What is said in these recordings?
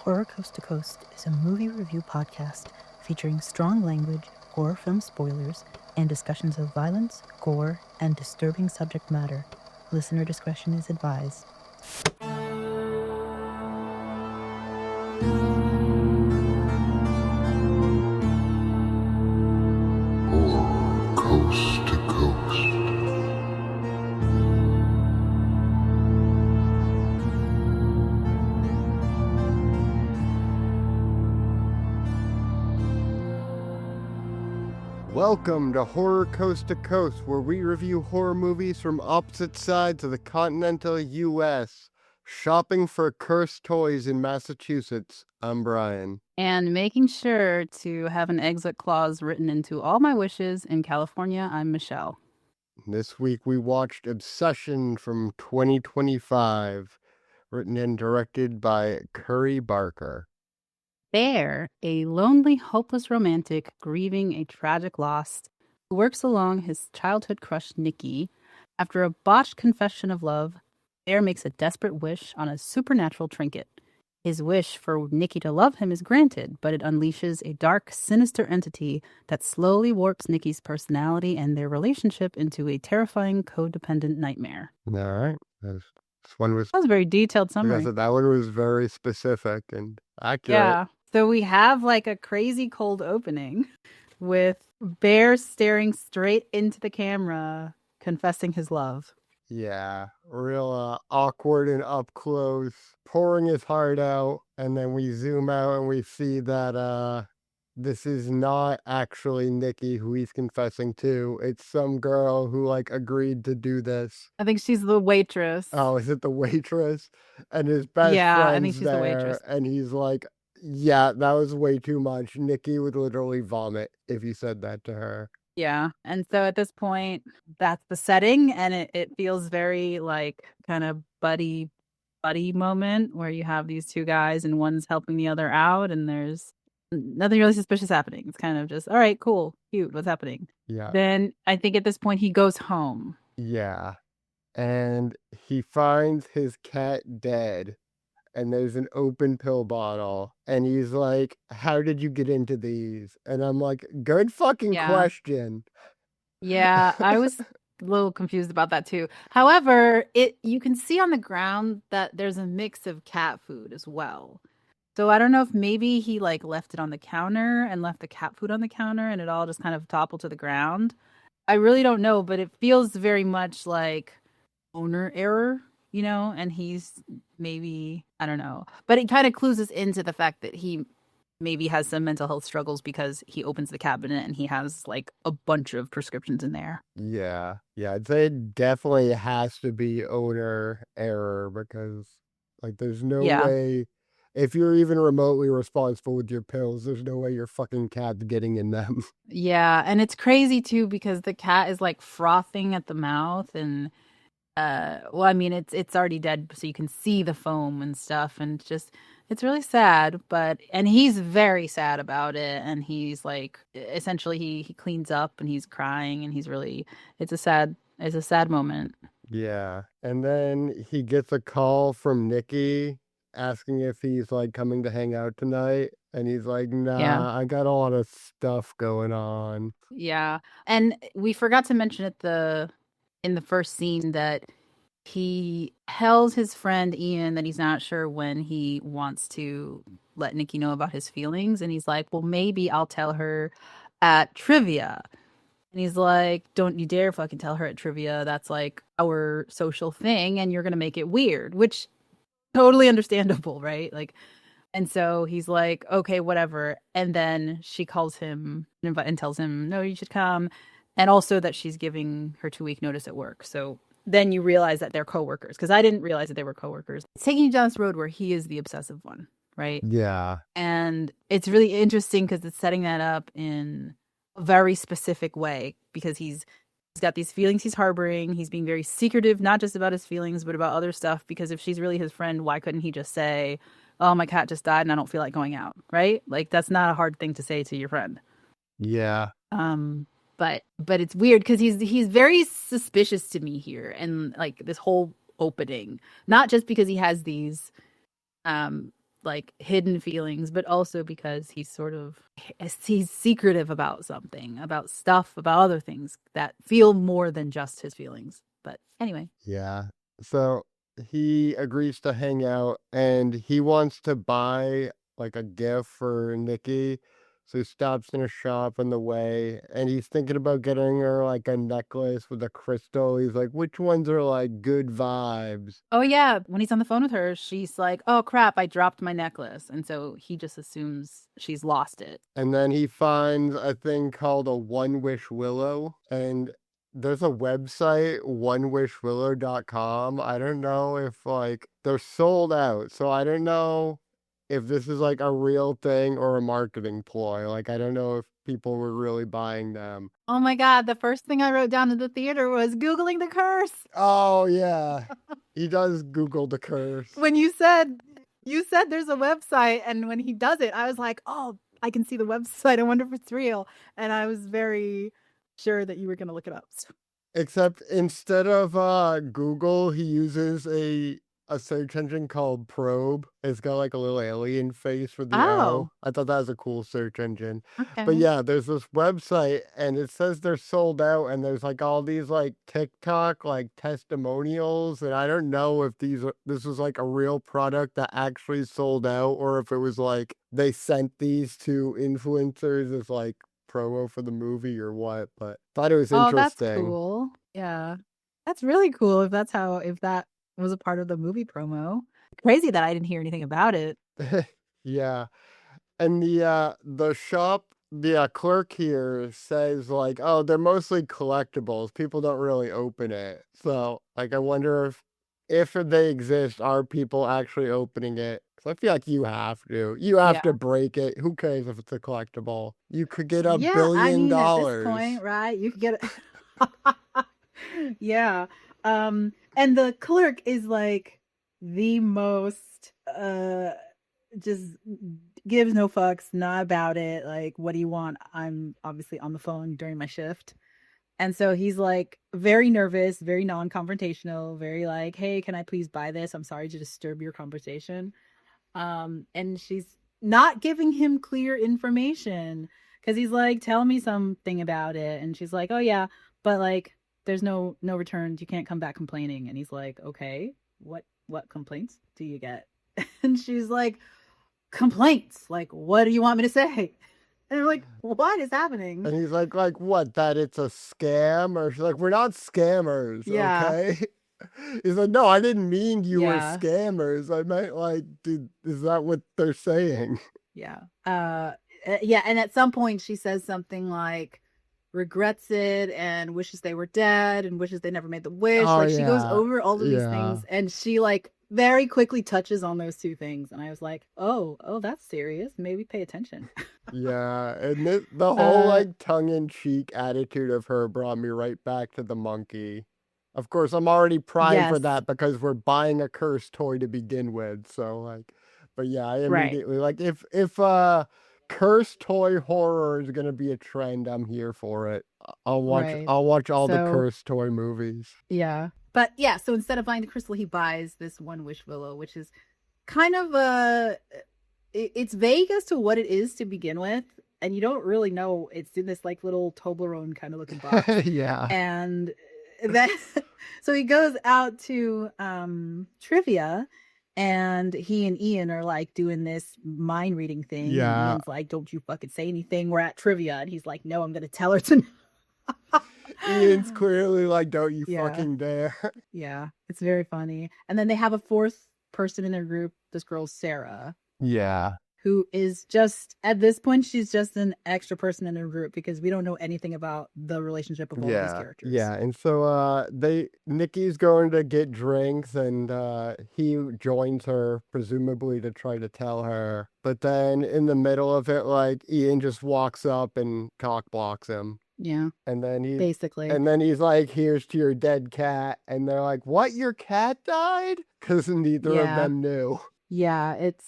Horror Coast to Coast is a movie review podcast featuring strong language, horror film spoilers, and discussions of violence, gore, and disturbing subject matter. Listener discretion is advised. Horror Coast to Coast. Welcome to Horror Coast to Coast, where we review horror movies from opposite sides of the continental U.S. Shopping for cursed toys in Massachusetts. I'm Brian. And making sure to have an exit clause written into all my wishes in California, I'm Michelle. This week we watched Obsession from 2025, written and directed by Curry Barker. Bear, a lonely, hopeless romantic grieving a tragic loss, who works along his childhood crush Nikki. After a botched confession of love, Bear makes a desperate wish on a supernatural trinket. His wish for Nikki to love him is granted, but it unleashes a dark, sinister entity that slowly warps Nikki's personality and their relationship into a terrifying, codependent nightmare. All right. This one was, That was a very detailed summary. that one was very specific and accurate. Yeah. So we have like a crazy cold opening with Bear staring straight into the camera, confessing his love. Yeah, real awkward and up close, pouring his heart out, and then we zoom out and we see that this is not actually Nikki who he's confessing to. It's some girl who like agreed to do this. I think she's the waitress. Oh, is it the waitress? And his best Yeah, I friend's think she's the there, waitress. and he's like, yeah, that was way too much. Nikki would literally vomit if you said that to her. Yeah. And so at this point, that's the setting, and it feels very like kind of buddy moment where you have these two guys and one's helping the other out, and there's nothing really suspicious happening. It's kind of just, all right, cool, cute, what's happening? Yeah. Then I think at this point he goes home. Yeah. And he finds his cat dead, and there's an open pill bottle, and he's like, how did you get into these? And I'm like, good fucking Yeah. question. Yeah, I was a little confused about that too. However, you can see on the ground that there's a mix of cat food as well. So I don't know if maybe he like left it on the counter and left the cat food on the counter and it all just kind of toppled to the ground. I really don't know, but it feels very much like owner error, you know, and he's maybe, I don't know. But it kind of clues us into the fact that he maybe has some mental health struggles because he opens the cabinet and he has like a bunch of prescriptions in there. Yeah. I'd say it definitely has to be owner error, because like there's no Yeah. way, if you're even remotely responsible with your pills, there's no way your fucking cat's getting in them. Yeah, and it's crazy too because the cat is like frothing at the mouth, and well, I mean it's already dead, so you can see the foam and stuff, and it's really sad, and he's very sad about it, and he's like essentially he cleans up and he's crying, and it's a sad moment. Yeah. And then he gets a call from Nikki asking if he's like coming to hang out tonight. And he's like, nah, Yeah. I got a lot of stuff going on. Yeah. And we forgot to mention in the first scene that he tells his friend Ian that he's not sure when he wants to let Nikki know about his feelings. And he's like, well, maybe I'll tell her at trivia. And he's like, don't you dare fucking tell her at trivia. That's like our social thing, and you're going to make it weird, which totally understandable, right? Like, and so he's like, okay, whatever. And then she calls him and tells him, no, you should come. And also that she's giving her 2-week notice at work. So then you realize that they're coworkers, because I didn't realize that they were coworkers. It's taking you down this road where he is the obsessive one, right? Yeah. And it's really interesting because it's setting that up in a very specific way, because he's got these feelings he's harboring. He's being very secretive, not just about his feelings, but about other stuff. Because if she's really his friend, why couldn't he just say, oh, my cat just died and I don't feel like going out, right? Like, that's not a hard thing to say to your friend. Yeah. But it's weird because he's very suspicious to me here, and like this whole opening, not just because he has these like hidden feelings, but also because he's he's secretive about something, about stuff, about other things that feel more than just his feelings. But anyway. Yeah. So he agrees to hang out and he wants to buy like a gift for Nikki. So he stops in a shop on the way and he's thinking about getting her like a necklace with a crystal. He's like, which ones are like good vibes? Oh yeah, when he's on the phone with her, she's like, "Oh crap, I dropped my necklace." And so he just assumes she's lost it. And then he finds a thing called a One Wish Willow. And there's a website, onewishwillow.com. I don't know if like they're sold out. So I don't know if this is like a real thing or a marketing ploy. Like I don't know if people were really buying them. Oh my god, the first thing I wrote down in the theater was Googling the curse. Oh yeah. He does Google the curse. When you said there's a website, and when he does it, I was like, "Oh, I can see the website. I wonder if it's real." And I was very sure that you were going to look it up. So. Except instead of Google, he uses a search engine called Probe. It's got like a little alien face for the O. I thought that was a cool search engine. Okay. But yeah, there's this website and it says they're sold out and there's like all these like TikTok like testimonials and I don't know if this was like a real product that actually sold out or if it was like they sent these to influencers as like promo for the movie or what, but thought it was interesting. That's cool. Yeah. That's really cool if that was a part of the movie promo. Crazy that I didn't hear anything about it. Yeah. And the shop, the clerk here says like, oh, they're mostly collectibles. People don't really open it. So like, I wonder if they exist, are people actually opening it? Because I feel like you have to. You have to break it. Who cares if it's a collectible? You could get $1 billion. At this point, right? You could get it. Yeah. And the clerk is like the most just gives no fucks, not about it. Like, what do you want? I'm obviously on the phone during my shift. And so he's like very nervous, very non-confrontational, very like, "Hey, can I please buy this? I'm sorry to disturb your conversation." And she's not giving him clear information because he's like, "Tell me something about it." And she's like, "Oh yeah, but like there's no returns. You can't come back complaining." And he's like, "Okay, what complaints do you get?" And she's like, "Complaints? Like, what do you want me to say?" And I'm like, "What is happening?" And he's like what? That it's a scam? Or she's like, "We're not scammers, okay?" He's like, "No, I didn't mean you were scammers. I meant like, dude, is that what they're saying?" Yeah. Yeah. And at some point she says something like regrets it and wishes they were dead and wishes they never made the wish. Oh, like she goes over all of these things and she like very quickly touches on those two things. And I was like, oh, that's serious. Maybe pay attention. Yeah. And the whole like tongue-in-cheek attitude of her brought me right back to the monkey. Of course, I'm already primed for that because we're buying a cursed toy to begin with. So like, but yeah, I immediately like if cursed toy horror is gonna be a trend, I'm here for it. I'll watch all the cursed toy movies. Yeah. But yeah, so instead of buying the crystal, he buys this One Wish Willow, which is kind of it's vague as to what it is to begin with, and you don't really know. It's in this like little Toblerone kind of looking box. Yeah. And then so he goes out to trivia, and he and Ian are like doing this mind reading thing. Yeah. And Ian's like, "Don't you fucking say anything. We're at trivia." And he's like, "No, I'm gonna tell her to." Ian's clearly like, "Don't you fucking dare." Yeah, it's very funny. And then they have a fourth person in their group. This girl, Sarah. Yeah. Who is just, at this point, she's just an extra person in their group because we don't know anything about the relationship of all of these characters. Yeah, and so Nikki's going to get drinks and he joins her, presumably to try to tell her. But then in the middle of it, like Ian just walks up and cock blocks him. Yeah. And then basically. He's like, "Here's to your dead cat." And they're like, "What? Your cat died?" Because neither of them knew. Yeah, it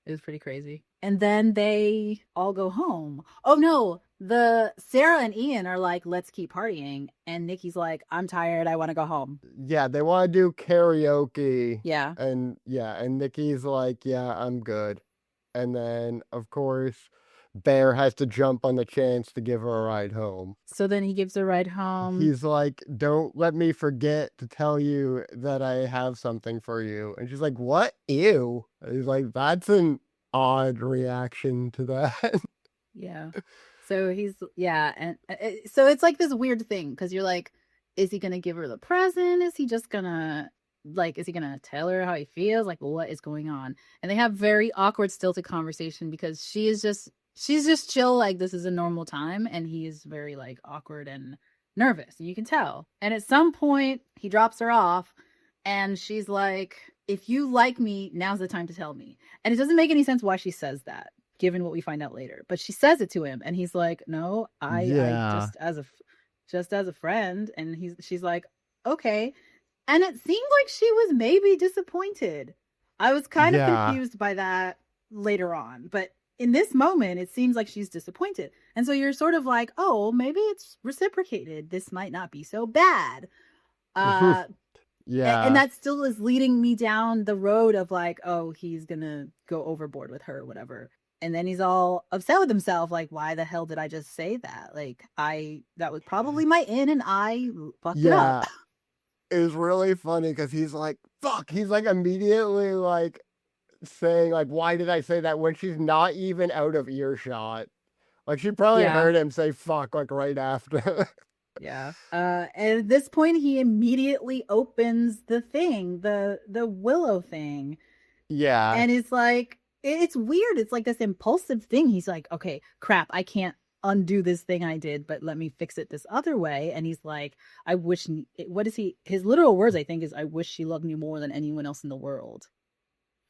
was pretty crazy. And then they all go home. Oh no, the Sarah and Ian are like, let's keep partying. And Nikki's like, I'm tired. I want to go home. Yeah, they want to do karaoke. Yeah. And Nikki's like, yeah, I'm good. And then, of course, Bear has to jump on the chance to give her a ride home. So then he gives her a ride home. He's like, don't let me forget to tell you that I have something for you. And she's like, what? Ew. And he's like, that's an odd reaction to that. Yeah. So he's, yeah. And so it's like this weird thing because you're like, is he going to give her the present? Is he just going to, like, is he going to tell her how he feels? Like, what is going on? And they have very awkward, stilted conversation because she's just chill. Like, this is a normal time. And he is very, like, awkward and nervous. You can tell. And at some point, he drops her off and she's like, if you like me, now's the time to tell me. And it doesn't make any sense why she says that, given what we find out later. But she says it to him, and he's like, "No, I just as a friend." And she's like, "Okay." And it seemed like she was maybe disappointed. I was kind of confused by that later on, but in this moment, it seems like she's disappointed. And so you're sort of like, "Oh, maybe it's reciprocated. This might not be so bad." Yeah. And that still is leading me down the road of like, oh, he's gonna go overboard with her or whatever. And then he's all upset with himself, like, why the hell did I just say that? Like, that was probably my in and I fucked it up. It was really funny because he's like, fuck. He's like immediately like saying like, why did I say that when she's not even out of earshot? Like she probably heard him say fuck like right after. Yeah. And at this point, he immediately opens the thing, the Willow thing. Yeah. And it's like, it's weird. It's like this impulsive thing. He's like, okay, crap, I can't undo this thing I did, but let me fix it this other way. And he's like, I wish, what is his literal words, I think, is, I wish she loved me more than anyone else in the world.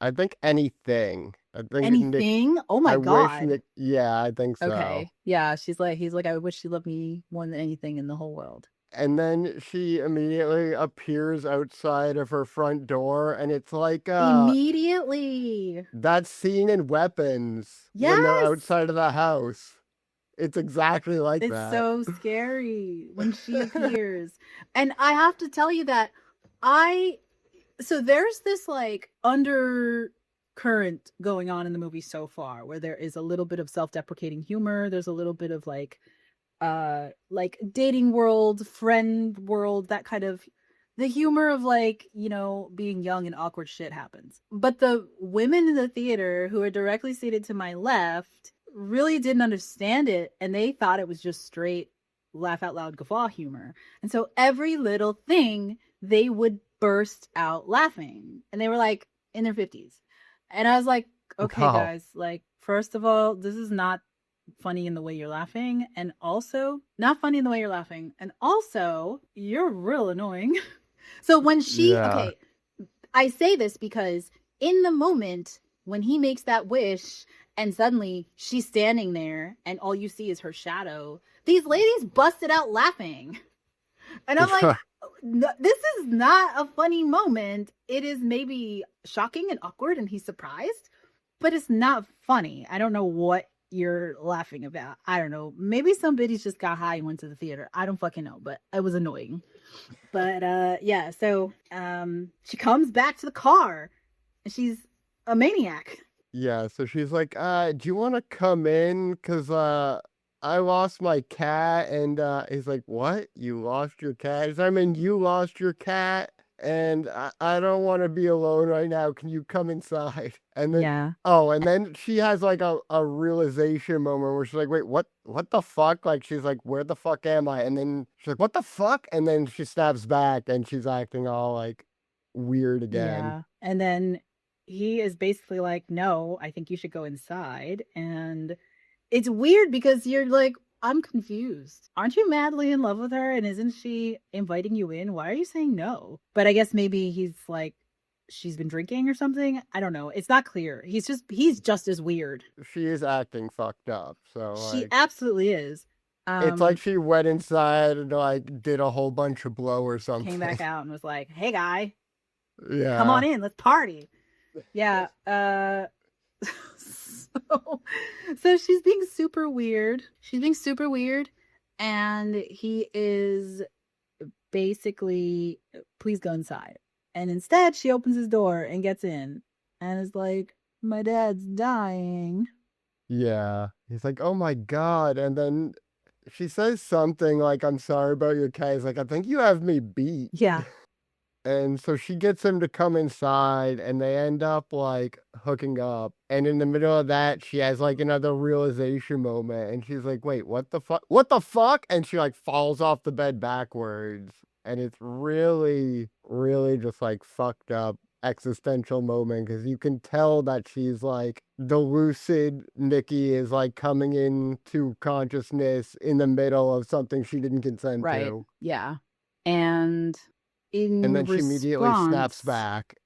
I think anything. I think anything? Oh my God. Yeah, I think so. Okay. Yeah, he's like, I wish she loved me more than anything in the whole world. And then she immediately appears outside of her front door, and it's like immediately that scene in Weapons when they're outside of the house. It's exactly like that. It's so scary when she appears. And I have to tell you that so there's this like undercurrent going on in the movie so far where there is a little bit of self-deprecating humor. There's a little bit of like dating world, friend world, that kind of the humor of like, you know, being young and awkward shit happens. But the women in the theater who are directly seated to my left really didn't understand it, and they thought it was just straight laugh out loud guffaw humor. And so every little thing they would burst out laughing, and they were like in their 50s. And I was like, okay, guys, like, first of all, this is not funny in the way you're laughing, and also not funny in the way you're laughing, and also you're real annoying. So when okay, I say this because in the moment when he makes that wish and suddenly she's standing there and all you see is her shadow, these ladies busted out laughing. And I'm like, this is not a funny moment. It is maybe shocking and awkward and he's surprised, but it's not funny. I don't know what you're laughing about. I don't know. Maybe some biddies just got high and went to the theater. I don't fucking know, but it was annoying. But yeah, so she comes back to the car and she's a maniac. Yeah, so she's like, do you want to come in? Because I lost my cat. And he's like, what? You lost your cat? I mean, you lost your cat. And I don't want to be alone right now. Can you come inside? And then, and then she has like a realization moment where she's like, wait, what the fuck? Like, she's like, where the fuck am I? And then she's like, what the fuck? And then she snaps back and she's acting all like weird again. Yeah. And then he is basically like, no, I think you should go inside. And it's weird because you're like, I'm confused. Aren't you madly in love with her? And isn't she inviting you in? Why are you saying no? But I guess maybe he's like, she's been drinking or something. I don't know. It's not clear. He's just as weird. She is acting fucked up. So she absolutely is. It's like she went inside and like did a whole bunch of blow or something. Came back out and was like, hey guy, yeah, come on in, let's party. Yeah. So she's being super weird. She's being super weird. And he is basically, please go inside. And instead, she opens his door and gets in and is like, my dad's dying. Yeah. He's like, oh my God. And then she says something like, I'm sorry about your cat. He's like, I think you have me beat. Yeah. And so she gets him to come inside and they end up like hooking up. And in the middle of that, she has like another realization moment and she's like, wait, what the fuck? What the fuck? And she like falls off the bed backwards. And it's really, really just like fucked up existential moment because you can tell that she's like the lucid Nikki is like coming into consciousness in the middle of something she didn't consent Right. to. Yeah. And And then she immediately snaps back.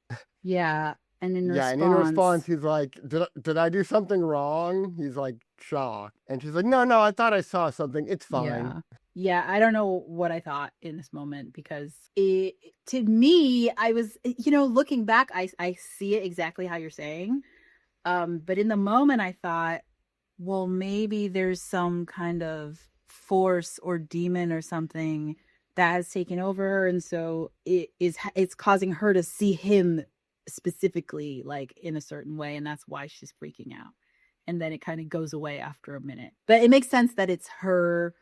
Yeah. And in Yeah, and in response, he's like, did I do something wrong? He's like shocked. And she's like, no, I thought I saw something. It's fine. Yeah, I don't know what I thought in this moment because to me, I was, looking back, I see it exactly how you're saying. But in the moment, I thought, well, maybe there's some kind of force or demon or something that has taken over her, and so it's causing her to see him specifically like in a certain way, and that's why she's freaking out. And then it kind of goes away after a minute. But it makes sense that it's her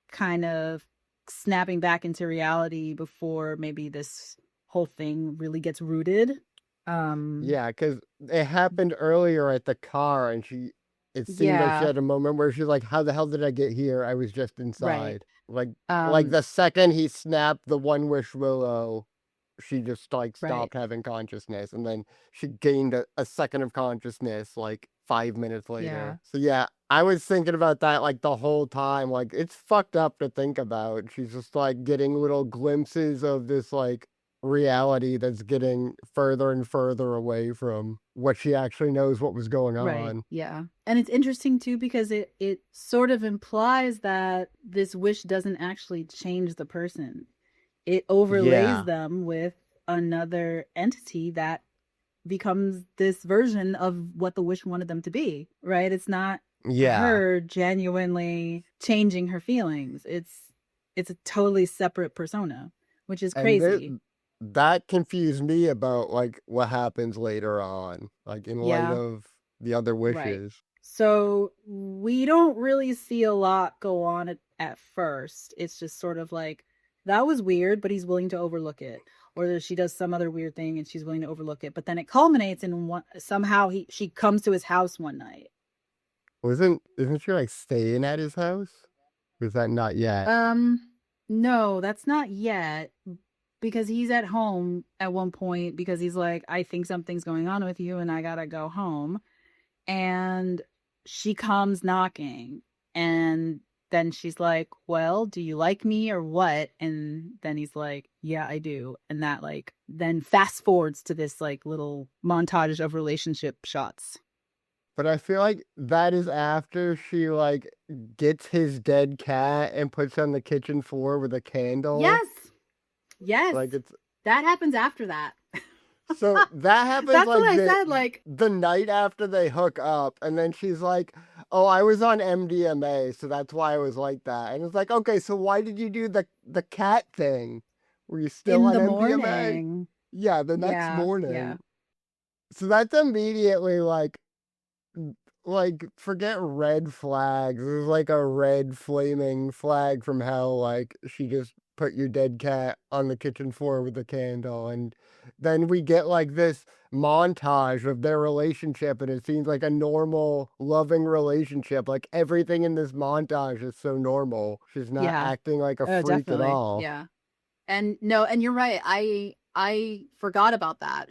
kind of snapping back into reality before maybe this whole thing really gets rooted. Yeah, because it happened earlier at the car, and it seemed like she had a moment where she's like, how the hell did I get here? I was just inside. Like the second he snapped the one wish Willow, she just like stopped having consciousness, and then she gained a second of consciousness like 5 minutes later. So yeah, I was thinking about that like the whole time. Like it's fucked up to think about. She's just like getting little glimpses of this like reality that's getting further and further away from what she actually knows what was going on. Yeah. And it's interesting too because it sort of implies that this wish doesn't actually change the person. It overlays them with another entity that becomes this version of what the wish wanted them to be, right? It's not her genuinely changing her feelings. It's a totally separate persona, which is crazy. That confused me about like what happens later on, like in light of the other wishes. So we don't really see a lot go on at first. It's just sort of like, that was weird, but he's willing to overlook it. Or she does some other weird thing and she's willing to overlook it. But then it culminates in somehow she comes to his house one night. Isn't she like staying at his house? Or is that not yet? No, that's not yet. Because he's at home at one point because he's like, I think something's going on with you and I gotta go home. And she comes knocking and then she's like, well, do you like me or what? And then he's like, yeah, I do. And that like then fast forwards to this like little montage of relationship shots. But I feel like that is after she like gets his dead cat and puts on the kitchen floor with a candle. Yes. Like that happens after that. So that happens That's like what I said, like the night after they hook up, and then she's like, oh, I was on MDMA, so that's why I was like that. And it's like, okay, so why did you do the cat thing? Were you still on MDMA? Morning. Yeah, the next morning. Yeah. So that's immediately like forget red flags. There's like a red flaming flag from hell. Like she just put your dead cat on the kitchen floor with a candle, and then we get like this montage of their relationship, and it seems like a normal loving relationship. Like everything in this montage is so normal. She's not acting like a freak at all. And you're right, I forgot about that.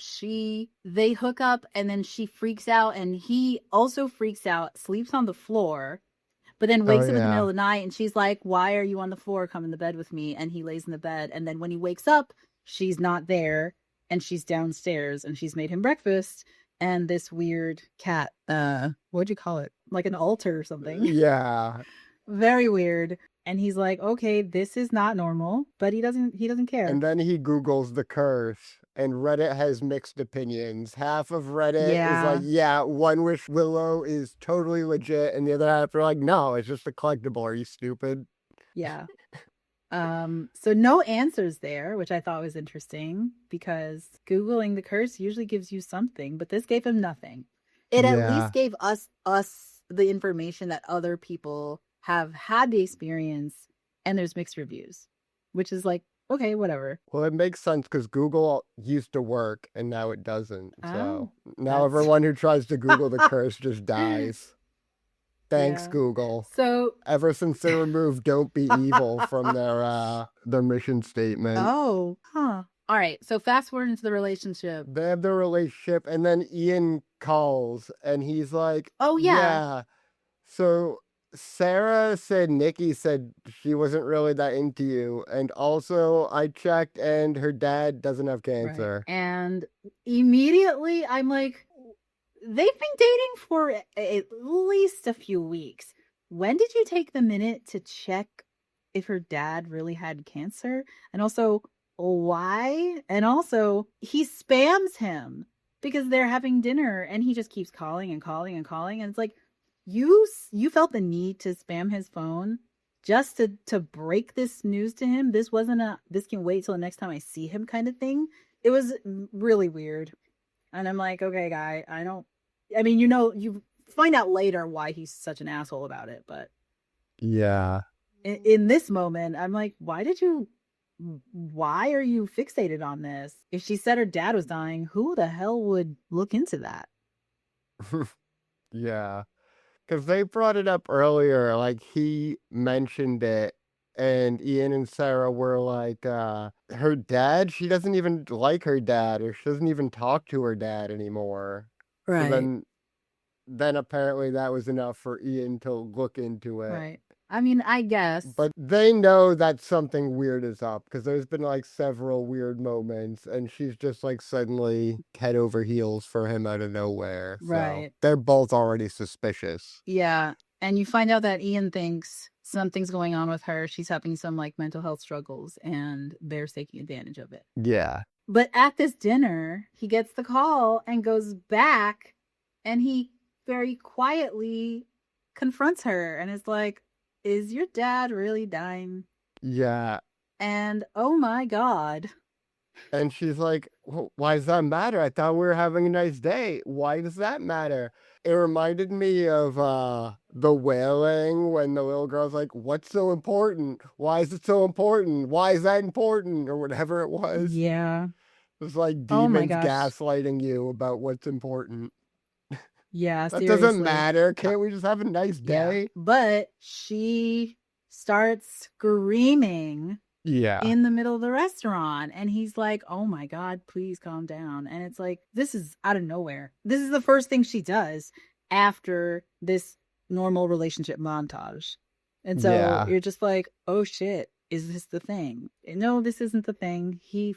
They hook up and then she freaks out and he also freaks out, sleeps on the floor. But then wakes up in the middle of the night and she's like, why are you on the floor? Come in the bed with me. And he lays in the bed. And then when he wakes up, she's not there and she's downstairs and she's made him breakfast. And this weird cat, what'd you call it? Like an altar or something. Yeah. Very weird. And he's like, okay, this is not normal, but he doesn't care. And then he Googles the curse and Reddit has mixed opinions. Half of Reddit is Yeah. like, yeah, One Wish Willow is totally legit, and the other half are like, no, it's just a collectible. Are you stupid? Yeah. So no answers there, which I thought was interesting because Googling the curse usually gives you something, but this gave him nothing. It at Yeah. least gave us the information that other people have had the experience and there's mixed reviews, which is like, okay, whatever. Well, it makes sense because Google used to work and now it doesn't. So now that's- everyone who tries to Google the curse just dies. Thanks, Yeah. Google. So Ever since they removed "Don't be evil" from their mission statement, all right. So fast forward into the relationship. they have their relationship, and then Ian calls and he's like, Oh, yeah. So Sarah said Nikki said she wasn't really that into you, and also I checked, and her dad doesn't have cancer." Right. And immediately I'm like, they've been dating for at least a few weeks. When did you take the minute to check if her dad really had cancer? And also, why? And also, he spams him because they're having dinner and he just keeps calling and calling and calling. And it's like, you felt the need to spam his phone just to break this news to him. This wasn't this can wait till the next time I see him kind of thing. It was really weird. And I'm like, okay, guy, you find out later why he's such an asshole about it. But Yeah. in this moment, I'm like, why are you fixated on this? If she said her dad was dying, who the hell would look into that? Yeah. Because they brought it up earlier, like he mentioned it, and Ian and Sarah were like, her dad, she doesn't even like her dad, or she doesn't even talk to her dad anymore. So then apparently that was enough for Ian to look into it. Right. I mean, I guess. But they know that something weird is up because there's been like several weird moments, and she's just like suddenly head over heels for him out of nowhere. So Right. they're both already suspicious. Yeah. And you find out that Ian thinks something's going on with her. She's having some like mental health struggles and Bear's taking advantage of it. Yeah. But at this dinner, he gets the call and goes back and he very quietly confronts her and is like, is your dad really dying? Yeah. And oh my God. And she's like, well, why does that matter? I thought we were having a nice day. Why does that matter? It reminded me of The Wailing when the little girl's like, what's so important? Why is it so important? Why is that important? Or whatever it was. Yeah. It's like Oh my demons gosh. gaslighting you about what's important. Yeah, That seriously. doesn't matter. Can't we just have a nice day? But she starts screaming Yeah. in the middle of the restaurant and he's like, oh my God, please calm down. And it's like, this is out of nowhere. This is the first thing she does after this normal relationship montage. And so you're just like, oh shit, is this the thing? No, this isn't the thing. He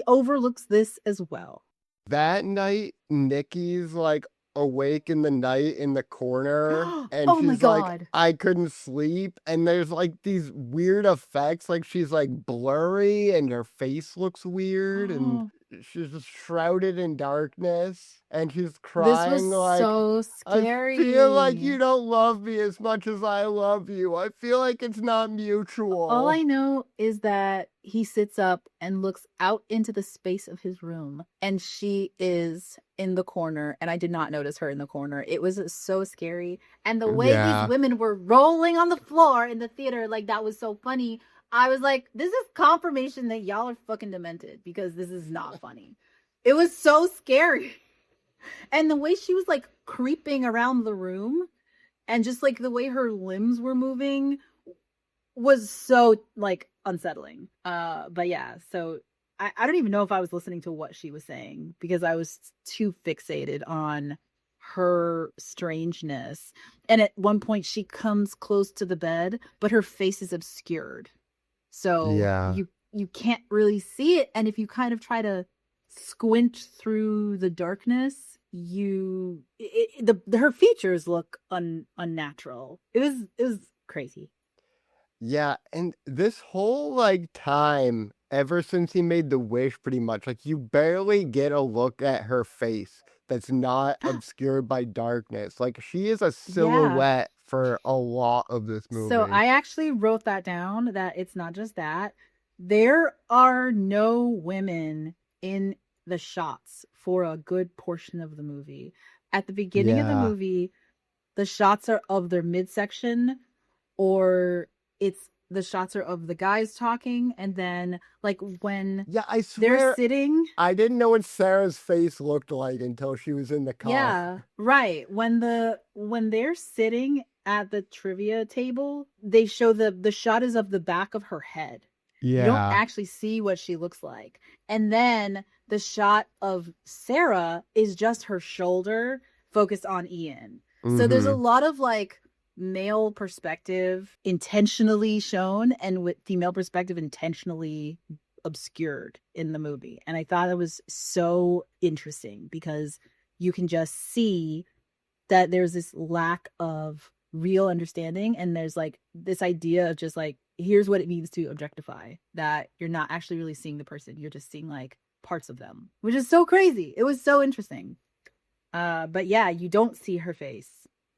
overlooks this as well. That night, Nikki's like awake in the night in the corner and Oh my she's like, God. I couldn't sleep, and there's like these weird effects, like she's like blurry and her face looks weird and she's just shrouded in darkness and she's crying This was like, so scary. I feel like you don't love me as much as I love you. I feel like it's not mutual. All I know is that he sits up and looks out into the space of his room and she is in the corner, and I did not notice her in the corner. It was so scary. And the way these women were rolling on the floor in the theater, like that was so funny. I was like, this is confirmation that y'all are fucking demented because this is not funny. It was so scary. And the way she was like creeping around the room and just like the way her limbs were moving was so like unsettling. But yeah, so I don't even know if I was listening to what she was saying because I was too fixated on her strangeness. And at one point she comes close to the bed, but her face is obscured. So you can't really see it. And if you kind of try to squint through the darkness, her features look unnatural. It was crazy. Yeah, and this whole like time ever since he made the wish, pretty much, like, you barely get a look at her face that's not obscured by darkness. Like, she is a silhouette for a lot of this movie. So I actually wrote that down, that it's not just that. There are no women in the shots for a good portion of the movie. At the beginning of the movie, the shots are of their midsection, or the shots are of the guys talking, and then like when I they're swear sitting. I didn't know what Sarah's face looked like until she was in the car. Yeah, right. When they're sitting at the trivia table, they show the shot is of the back of her head. You don't actually see what she looks like. And then the shot of Sarah is just her shoulder focused on Ian. So there's a lot of like male perspective intentionally shown and with female perspective intentionally obscured in the movie. And I thought it was so interesting because you can just see that there's this lack of real understanding, and there's like this idea of just like, here's what it means to objectify, that you're not actually really seeing the person, you're just seeing like parts of them, which is so crazy. It was so interesting. But yeah, you don't see her face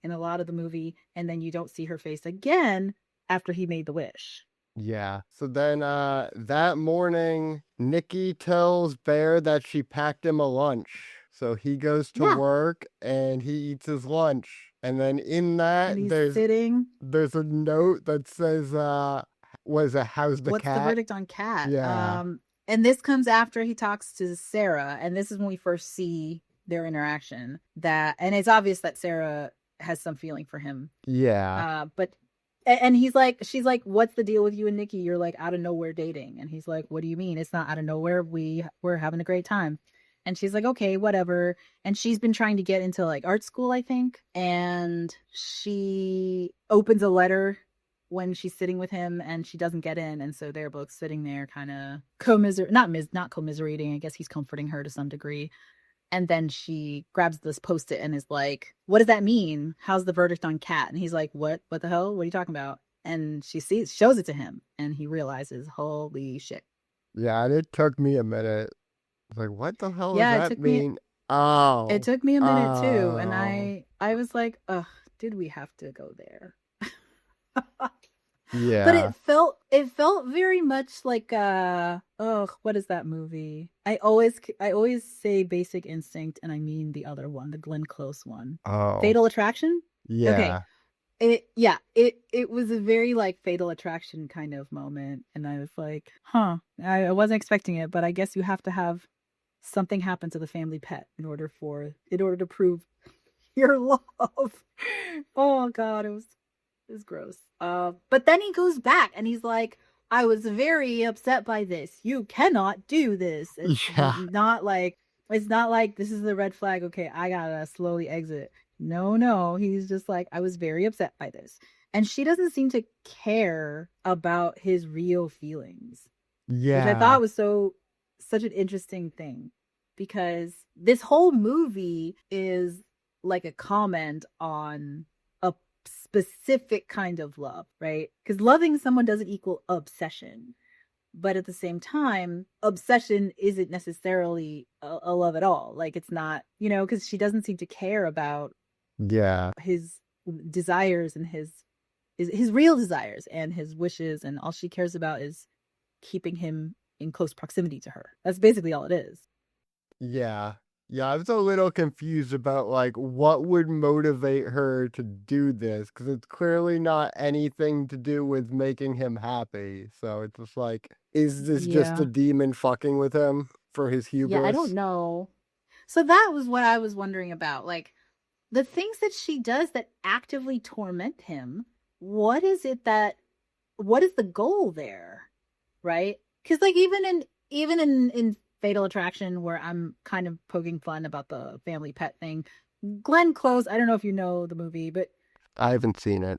in a lot of the movie, and then you don't see her face again after he made the wish. Yeah. So then that morning, Nikki tells Bear that she packed him a lunch. So he goes to work and he eats his lunch. And then in that, there's a note that says, how's the What's cat? What's the verdict on Cat? Yeah. And this comes after he talks to Sarah, and this is when we first see their interaction. And it's obvious that Sarah has some feeling for him. Yeah. And she's like, what's the deal with you and Nikki? You're like out of nowhere dating. And he's like, what do you mean? It's not out of nowhere. We're having a great time. And she's like, okay, whatever. And she's been trying to get into like art school, I think. And she opens a letter when she's sitting with him, and she doesn't get in. And so they're both sitting there kind of not commiserating. I guess he's comforting her to some degree. And then she grabs this Post-it and is like, what does that mean? How's the verdict on Cat? And he's like, what the hell? What are you talking about? And she shows it to him, and he realizes, holy shit. Yeah, and it took me a minute. I was like, what the hell Yeah, does that mean? Oh. It took me a minute too. And I was like, ugh, did we have to go there? Yeah. But it felt very much like what is that movie? I always say Basic Instinct, and I mean the other one, the Glenn Close one. Oh. Fatal Attraction? Yeah. Okay. It was a very like Fatal Attraction kind of moment, and I was like, I wasn't expecting it, but I guess you have to have something happen to the family pet in order to prove your love. Oh god, it was gross. But then he goes back and he's like, I was very upset by this. You cannot do this. It's not like this is the red flag. Okay, I gotta slowly exit. No. He's just like, I was very upset by this. And she doesn't seem to care about his real feelings. Yeah. Which I thought was such an interesting thing, because this whole movie is like a comment on a specific kind of love, right? Because loving someone doesn't equal obsession. But at the same time, obsession isn't necessarily a love at all. Like, it's not, because she doesn't seem to care about his desires and his real desires and his wishes, and all she cares about is keeping him in close proximity to her. That's basically all it is. Yeah, I was a little confused about like what would motivate her to do this, because it's clearly not anything to do with making him happy. So it's just like, is this just a demon fucking with him for his hubris? Yeah, I don't know. So that was what I was wondering about. Like, the things that she does that actively torment him, what is the goal there? Right? Because like even in Fatal Attraction, where I'm kind of poking fun about the family pet thing, Glenn Close, I don't know if you know the movie, but I haven't seen it.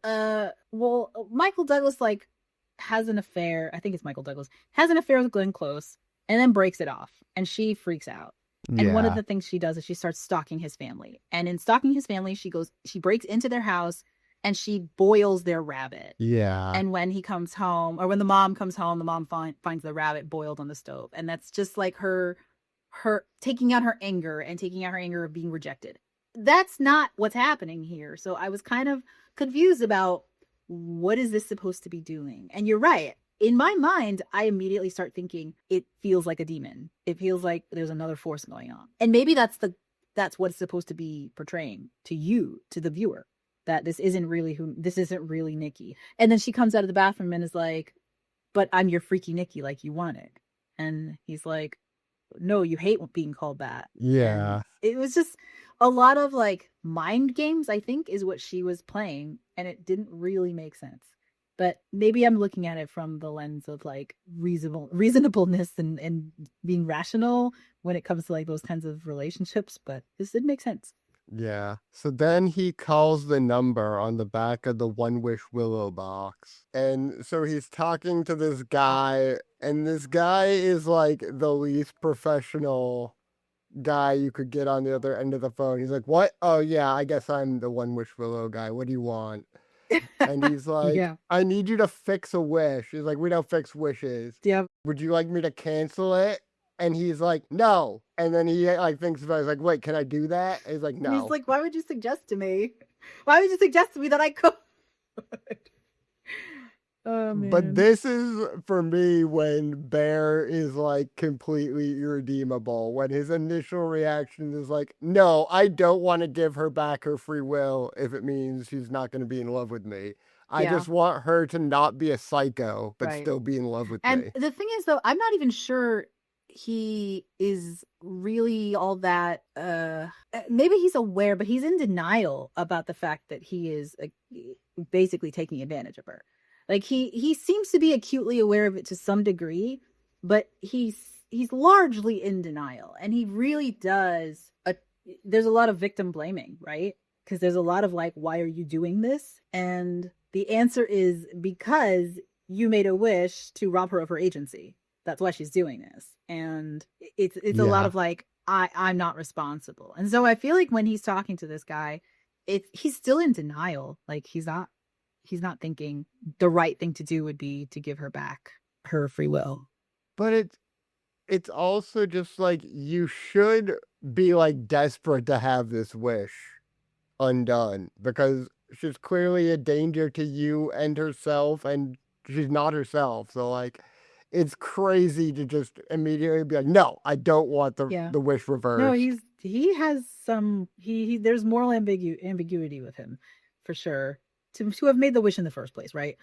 Well, Michael Douglas like has an affair. I think it's Michael Douglas has an affair with Glenn Close, and then breaks it off, and she freaks out. And one of the things she does is she starts stalking his family. And in stalking his family, she breaks into their house and she boils their rabbit. Yeah. And when he comes home, or when the mom comes home, the mom finds the rabbit boiled on the stove. And that's just like her taking out her anger and taking out her anger of being rejected. That's not what's happening here. So I was kind of confused about what is this supposed to be doing? And you're right. In my mind, I immediately start thinking it feels like a demon. It feels like there's another force going on. And maybe that's what it's supposed to be portraying to you, to the viewer, that this isn't really Nikki. And then she comes out of the bathroom and is like, but I'm your freaky Nikki like you wanted. And he's like, no, you hate being called that. Yeah. And it was just a lot of like mind games, I think, is what she was playing. And it didn't really make sense. But maybe I'm looking at it from the lens of like reasonableness and being rational when it comes to like those kinds of relationships. But this did make sense. Yeah. So then he calls the number on the back of the One Wish Willow box. And so he's talking to this guy, and this guy is like the least professional guy you could get on the other end of the phone. He's like, what? Oh, yeah, I guess I'm the One Wish Willow guy. What do you want? And he's like, Yeah. I need you to fix a wish. He's like, we don't fix wishes. Yeah. Would you like me to cancel it? And he's like, no. And then he like thinks about it. He's like, wait, can I do that? And he's like, no. And he's like, why would you suggest to me? Why would you suggest to me that I could? Oh, man. But this is for me when Bear is like completely irredeemable. When his initial reaction is like, no, I don't want to give her back her free will if it means she's not going to be in love with me. I Yeah. just want her to not be a psycho, but Right. still be in love with And me. the thing is, though, I'm not even sure he is really all that. Maybe he's aware, but he's in denial about the fact that he is basically taking advantage of her. Like he seems to be acutely aware of it to some degree, but he's largely in denial, and he really does. There's a lot of victim blaming, right? Because there's a lot of like, why are you doing this? And the answer is because you made a wish to rob her of her agency. That's why she's doing this. And it's a lot Yeah. of like, I'm not responsible. And so I feel like when he's talking to this guy, he's still in denial. Like he's not thinking the right thing to do would be to give her back her free will. But it's also just like you should be like desperate to have this wish undone because she's clearly a danger to you and herself, and she's not herself. So like it's crazy to just immediately be like, no, I don't want the wish reversed. No, he has some there's moral ambiguity with him for sure to have made the wish in the first place, right?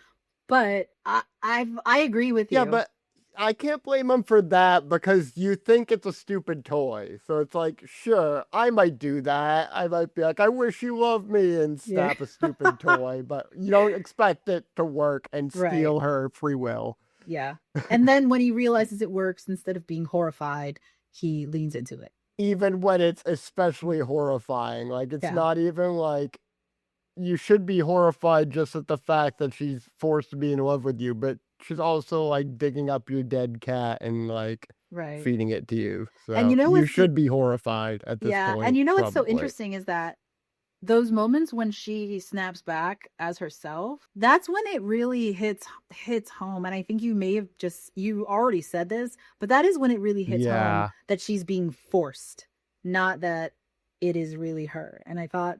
But I agree with you. Yeah, but I can't blame him for that because you think it's a stupid toy. So it's like, sure, I might do that. I might be like, I wish you loved me and snap a stupid toy, but you don't expect it to work and steal her free will. Yeah. And then when he realizes it works, instead of being horrified, he leans into it. Even when it's especially horrifying. Like, it's not even like you should be horrified just at the fact that she's forced to be in love with you, but she's also like digging up your dead cat and like feeding it to you. So and you should be horrified at this point. Yeah, and what's so probably. interesting is that those moments when she snaps back as herself, that's when it really hits home. And I think you may have you already said this, but that is when it really hits home that she's being forced, not that it is really her. And I thought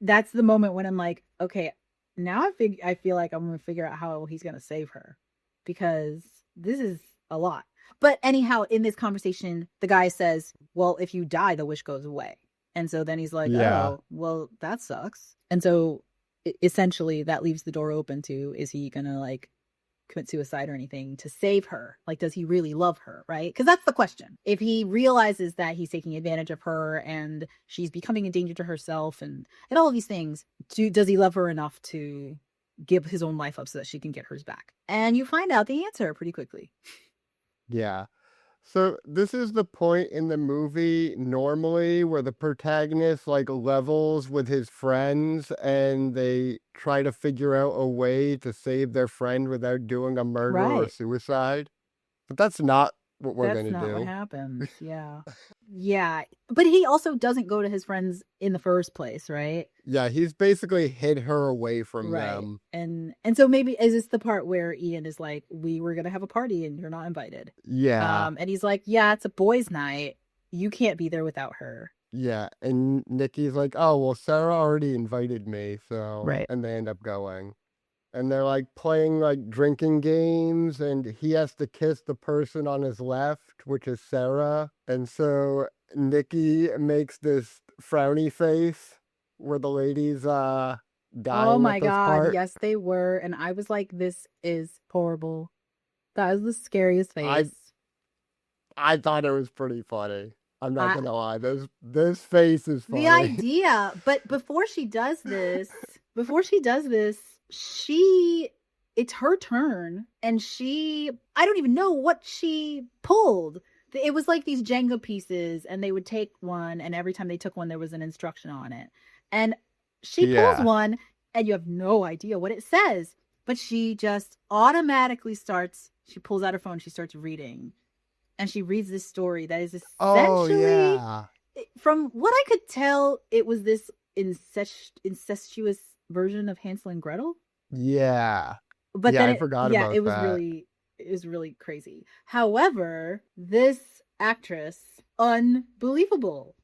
that's the moment when I'm like, okay, now I feel like I'm going to figure out how he's going to save her, because this is a lot. But anyhow, in this conversation, the guy says, well, if you die, the wish goes away. And so then he's like, oh, well, that sucks. And so essentially that leaves the door open to, is he going to like commit suicide or anything to save her? Like, does he really love her? Right? Because that's the question. If he realizes that he's taking advantage of her and she's becoming a danger to herself and all of these things, does he love her enough to give his own life up so that she can get hers back? And you find out the answer pretty quickly. Yeah. So this is the point in the movie normally where the protagonist like levels with his friends and they try to figure out a way to save their friend without doing a murder or suicide. But that's not what we're That's gonna not what do. happens. Yeah. Yeah. But he also doesn't go to his friends in the first place, right? Yeah, he's basically hid her away from Right. them. And so maybe is this the part where Ian is like, we were gonna have a party and you're not invited? Yeah. And he's like, yeah, it's a boys' night. You can't be there without her. Yeah, and Nikki's like, "Oh, well, Sarah already invited me, so..." Right. And they end up going. And they're like playing like drinking games, and he has to kiss the person on his left, which is Sarah. And so Nikki makes this frowny face where the lady's Oh dying my at this God. part. Yes, they were. And I was like, this is horrible. That is the scariest face. I thought it was pretty funny. I'm not I- gonna lie. This face is funny. The idea, but before she does this, it's her turn, and I don't even know what she pulled. It was like these Jenga pieces, and they would take one, and every time they took one, there was an instruction on it. And she pulls Yeah. one, and you have no idea what it says, but she just automatically she pulls out her phone, she starts reading, and she reads this story that is Oh essentially, yeah. from what I could tell, it was this incestuous version of Hansel and Gretel. Yeah. But Yeah, then I forgot about it was that. really crazy. However, this actress, unbelievable.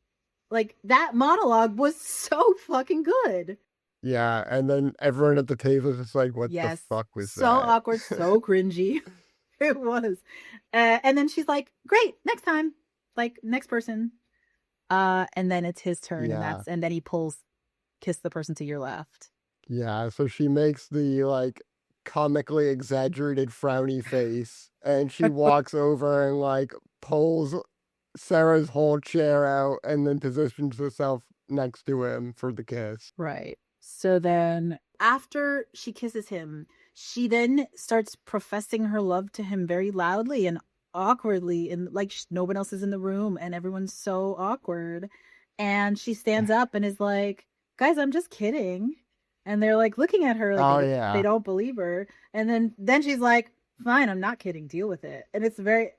Like, that monologue was so fucking good. Yeah, and then everyone at the table is just like, "What Yes. the fuck was so that?" awkward, so cringy. It was. And then she's like, great, next time. Like, next person. And then it's his turn, Yeah. and then he kiss the person to your left. Yeah, so she makes the like comically exaggerated frowny face, and she walks over and like pulls Sarah's whole chair out and then positions herself next to him for the kiss. Right. So then after she kisses him, she then starts professing her love to him very loudly and awkwardly, and like no one else is in the room and everyone's so awkward. And she stands up and is like, guys, I'm just kidding. And they're like looking at her like Oh, they yeah. don't believe her. And then she's like, fine, I'm not kidding, deal with it. And it's very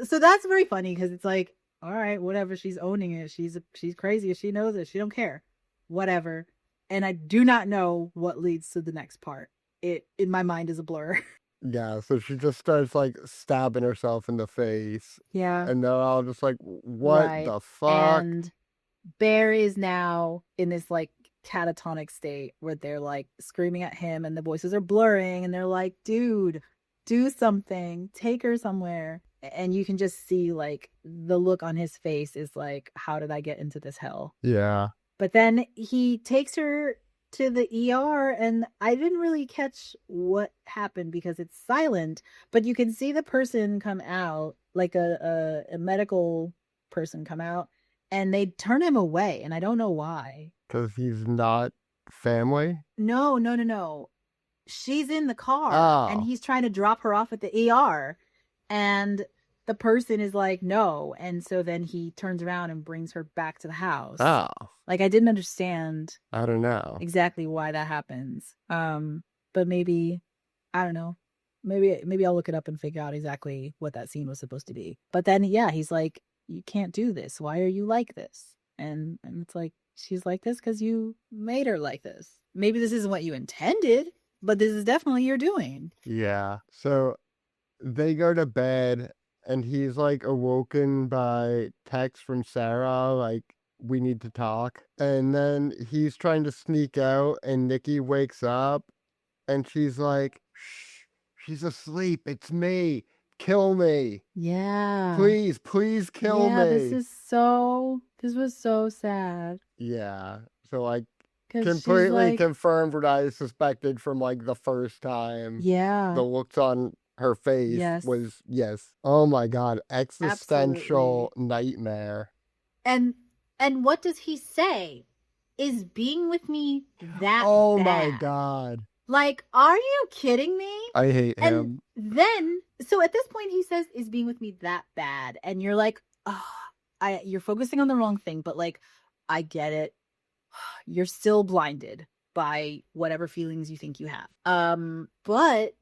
so that's very funny because it's like, all right, whatever, she's owning it, she's crazy, she knows it, she don't care, whatever. And I do not know what leads to the next part. It in my mind is a blur. Yeah, so she just starts like stabbing herself in the face, Yeah. and they're all just like, "What Right. the fuck?" And Bear is now in this like catatonic state where they're like screaming at him and the voices are blurring and they're like, dude, do something, take her somewhere. And you can just see like the look on his face is like, how did I get into this hell? Yeah. But then he takes her to the ER, and I didn't really catch what happened because it's silent, but you can see the person come out, like a medical person come out, and they turn him away, and I don't know why. Because he's not family? No. She's in the car, and Oh. he's trying to drop her off at the ER, and the person is like, no. And so then he turns around and brings her back to the house. Oh. Like, I didn't understand I don't know. exactly why that happens. But maybe, I don't know. Maybe I'll look it up and figure out exactly what that scene was supposed to be. But then, yeah, he's like, you can't do this. Why are you like this? And it's like, she's like this because you made her like this. Maybe this isn't what you intended, but this is definitely your doing. Yeah. So they go to bed, and he's like awoken by text from Sarah, like, "We need to talk." And then he's trying to sneak out, and Nikki wakes up, and she's like, "Shh, she's asleep. It's me. Kill me. Yeah. Please kill yeah, me." this was so sad. Yeah. So like 'Cause she's completely like, confirmed what I suspected from like the first time. yeah. The looks on her face Yes. was yes. Oh my god, existential nightmare. And what does he say? Is being with me that Oh bad? my god. Like, are you kidding me? I hate And him. then, so at this point, he says, "Is being with me that bad?" And you're like, oh, you're focusing on the wrong thing. But like, I get it. You're still blinded by whatever feelings you think you have. But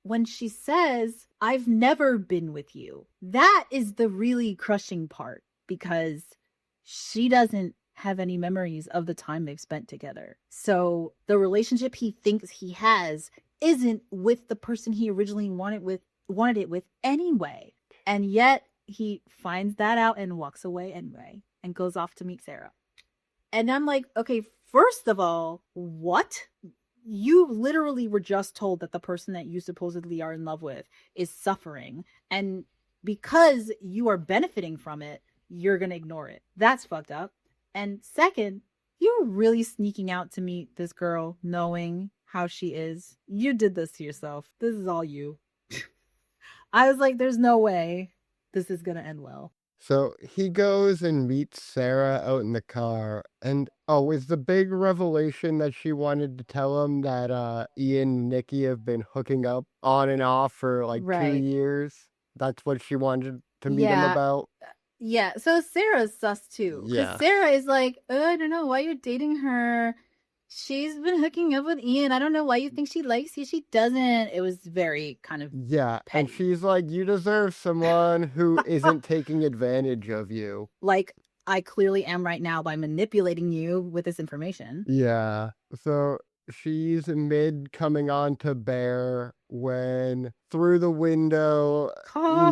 when she says, I've never been with you, that is the really crushing part, because she doesn't have any memories of the time they've spent together. So the relationship he thinks he has isn't with the person he originally wanted it with anyway. And yet he finds that out and walks away anyway and goes off to meet Sarah. And I'm like, okay, first of all, what? You literally were just told that the person that you supposedly are in love with is suffering. And because you are benefiting from it, you're going to ignore it. That's fucked up. And second, you're really sneaking out to meet this girl knowing how she is. You did this to yourself. This is all you. I was like, there's no way this is going to end well. So he goes and meets Sarah out in the car, and is the big revelation that she wanted to tell him that Ian and Nikki have been hooking up on and off for like 2 years? That's what she wanted to meet him about? Yeah, so Sarah's sus too. Yeah. Sarah is like, I don't know why you're dating her. She's been hooking up with Ian. I don't know why you think she likes you. She doesn't. It was very kind of Yeah, petty. and she's like, you deserve someone who isn't taking advantage of you. Like I clearly am right now by manipulating you with this information. Yeah, so she's mid coming on to Bear when through the window,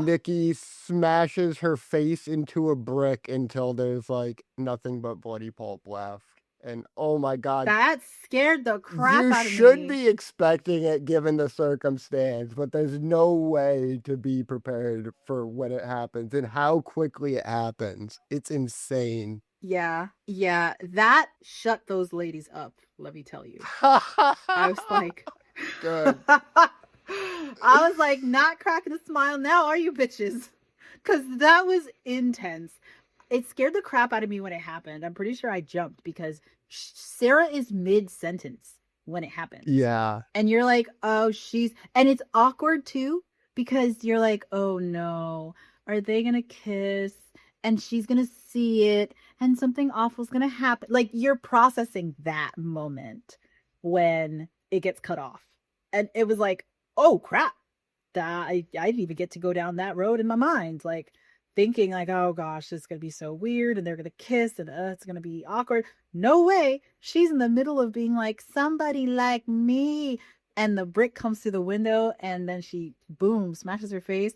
Nikki smashes her face into a brick until there's like nothing but bloody pulp left. And oh my God, that scared the crap out of me. You should be expecting it given the circumstance, but there's no way to be prepared for when it happens and how quickly it happens. It's insane. Yeah, that shut those ladies up, let me tell you. I was like, good. I was like, not cracking a smile now, are you bitches? Because that was intense. It scared the crap out of me when it happened. I'm pretty sure I jumped because Sarah is mid-sentence when it happens. Yeah. And you're like, oh, and it's awkward too, because you're like, oh no, are they going to kiss? And she's going to see it and something awful's going to happen. Like you're processing that moment when it gets cut off. And it was like, oh crap. I didn't even get to go down that road in my mind. Like, thinking like, oh gosh, it's going to be so weird and they're going to kiss and it's going to be awkward. No way. She's in the middle of being like, somebody like me. And the brick comes through the window and then she, boom, smashes her face.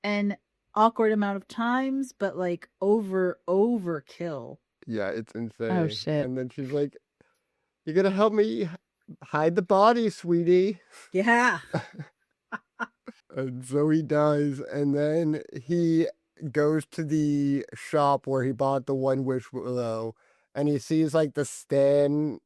And awkward amount of times, but like overkill. Yeah, it's insane. Oh shit. And then she's like, you're going to help me hide the body, sweetie. Yeah. And so he does. And then he goes to the shop where he bought the One Wish Willow, and he sees like the stand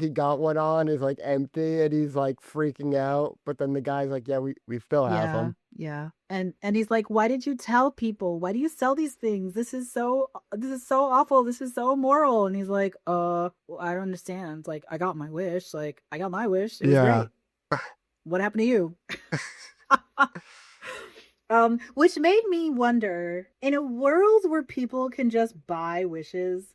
he got one on is like empty, and he's like freaking out. But then the guy's like, yeah, we still have them. Yeah. And he's like, why did you tell people? Why do you sell these things? This is so awful. This is so immoral. And he's like, well, I don't understand. It's like, I got my wish. Like, I got my wish. It was great. What happened to you? Which made me wonder, in a world where people can just buy wishes,